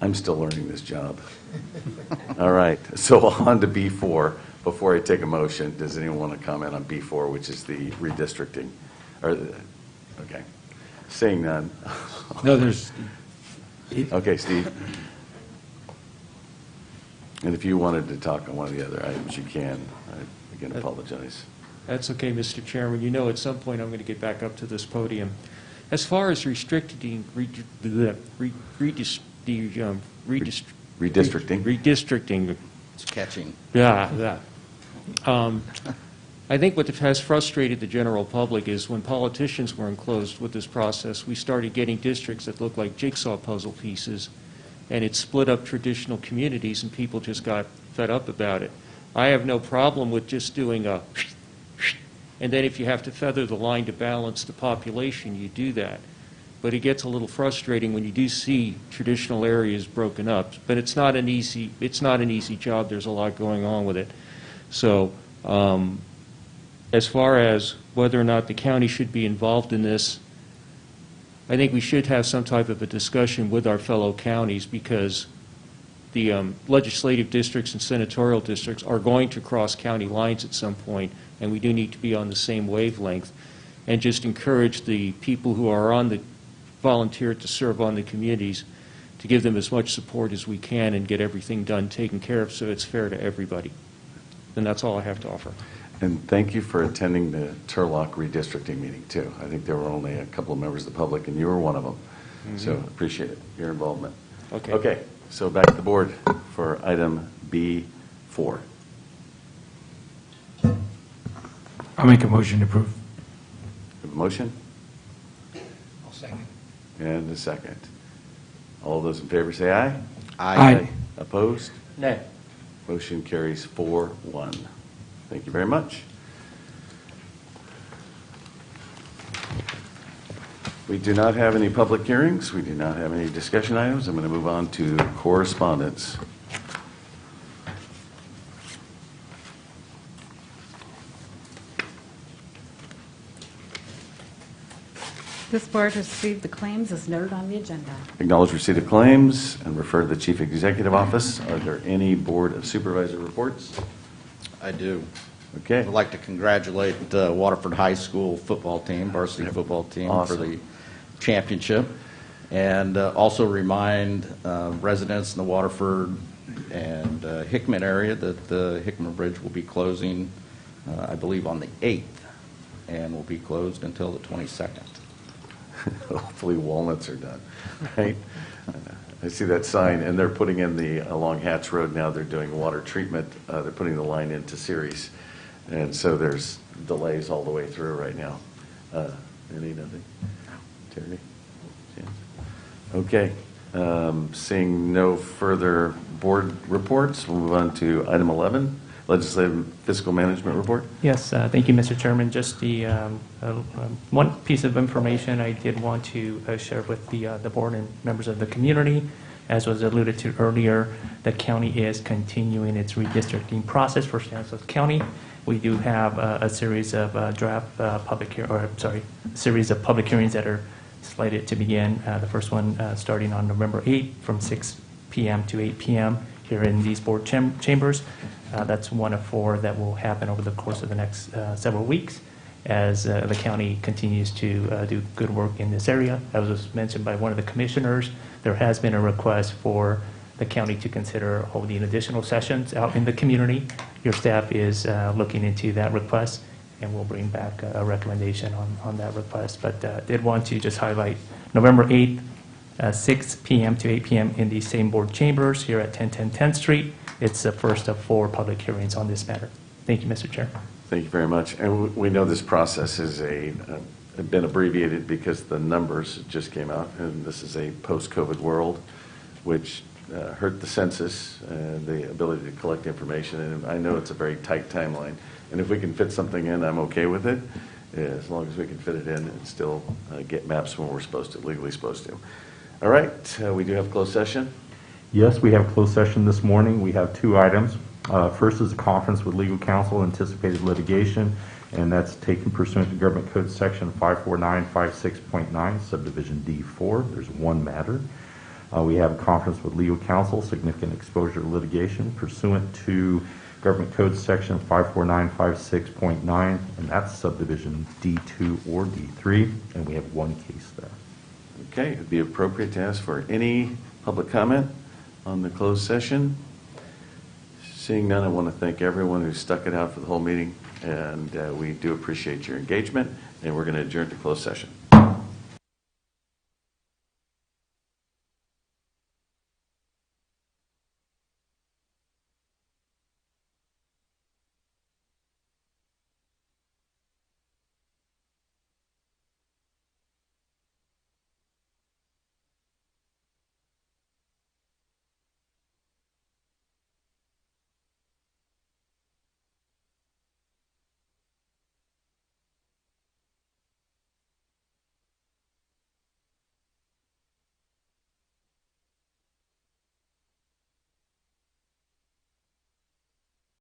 I'm still learning this job. All right, so on to B4. Before I take a motion, does anyone want to comment on B4, which is the redistricting? Okay. Seeing none. No, there's... Okay, Steve. And if you wanted to talk on one of the other items, you can. I again apologize. That's okay, Mr. Chairman. You know, at some point I'm going to get back up to this podium. As far as redistricting, It's catching. Yeah. I think what has frustrated the general public is when politicians were enclosed with this process, we started getting districts that looked like jigsaw puzzle pieces, and it split up traditional communities, and people just got fed up about it. I have no problem with just doing a, and then if you have to feather the line to balance the population, you do that. But it gets a little frustrating when you do see traditional areas broken up. But it's not an easy job. There's a lot going on with it. So as far as whether or not the county should be involved in this, I think we should have some type of a discussion with our fellow counties, because the legislative districts and senatorial districts are going to cross county lines at some point, and we do need to be on the same wavelength, and just encourage the people who are on the volunteer to serve on the communities to give them as much support as we can and get everything done, taken care of, so it's fair to everybody. And that's all I have to offer. And thank you for attending the Turlock redistricting meeting, too. I think there were only a couple of members of the public, and you were one of them. Mm-hmm. So appreciate it, your involvement. Okay. Okay, so back to the board for item B4. I'll make a motion to approve. Have a motion? I'll second. And a second. All those in favor say aye. Aye. Opposed? Nay. Motion carries 4-1. Thank you very much. We do not have any public hearings. We do not have any discussion items. I'm going to move on to correspondence. This board has received the claims as noted on the agenda. Acknowledge receipt of claims and refer to the Chief Executive Office. Are there any Board of Supervisor reports? I do. Okay. I'd like to congratulate the Waterford High School football team, varsity football team, Awesome. for the championship, and also remind residents in the Waterford and Hickman area that the Hickman Bridge will be closing, I believe, on the 8th, and will be closed until the 22nd. Hopefully walnuts are done, right? I see that sign, and they're putting in along Hatch Road now, they're doing water treatment. They're putting the line into Ceres, and so there's delays all the way through right now. Nothing? Terry? Okay. Seeing no further board reports, we'll move on to item 11, Legislative Fiscal Management Report. Yes, thank you, Mr. Chairman. Just the one piece of information I did want to share with the board and members of the community. As was alluded to earlier, the county is continuing its redistricting process for Stanislaus County. We do have a series of series of public hearings that are slated to begin. The first one starting on November 8th from 6 p.m. to 8 p.m. here in these board chambers. That's one of 4 that will happen over the course of the next several weeks as the county continues to do good work in this area. As was mentioned by one of the commissioners, there has been a request for the county to consider holding additional sessions out in the community. Your staff is looking into that request, and we'll bring back a recommendation on that request. But did want to just highlight November 8th, 6 p.m. to 8 p.m. in these same board chambers here at 1010 10th Street. It's the first of 4 public hearings on this matter. Thank you, Mr. Chair. Thank you very much. And we know this process has been abbreviated because the numbers just came out, and this is a post-COVID world, which hurt the census and the ability to collect information. And I know it's a very tight timeline. And if we can fit something in, I'm okay with it, as long as we can fit it in and still get maps when we're supposed to, legally supposed to. All right, we do have closed session. Yes, we have closed session this morning. We have 2 items. First is a conference with legal counsel, anticipated litigation, and that's taken pursuant to Government Code Section 54956.9, Subdivision D4. There's 1 matter. We have a conference with legal counsel, significant exposure to litigation, pursuant to Government Code Section 54956.9, and that's Subdivision D2 or D3, and we have 1 case there. Okay, it'd be appropriate to ask for any public comment on the closed session. Seeing none, I want to thank everyone who stuck it out for the whole meeting, and we do appreciate your engagement, and we're going to adjourn to closed session.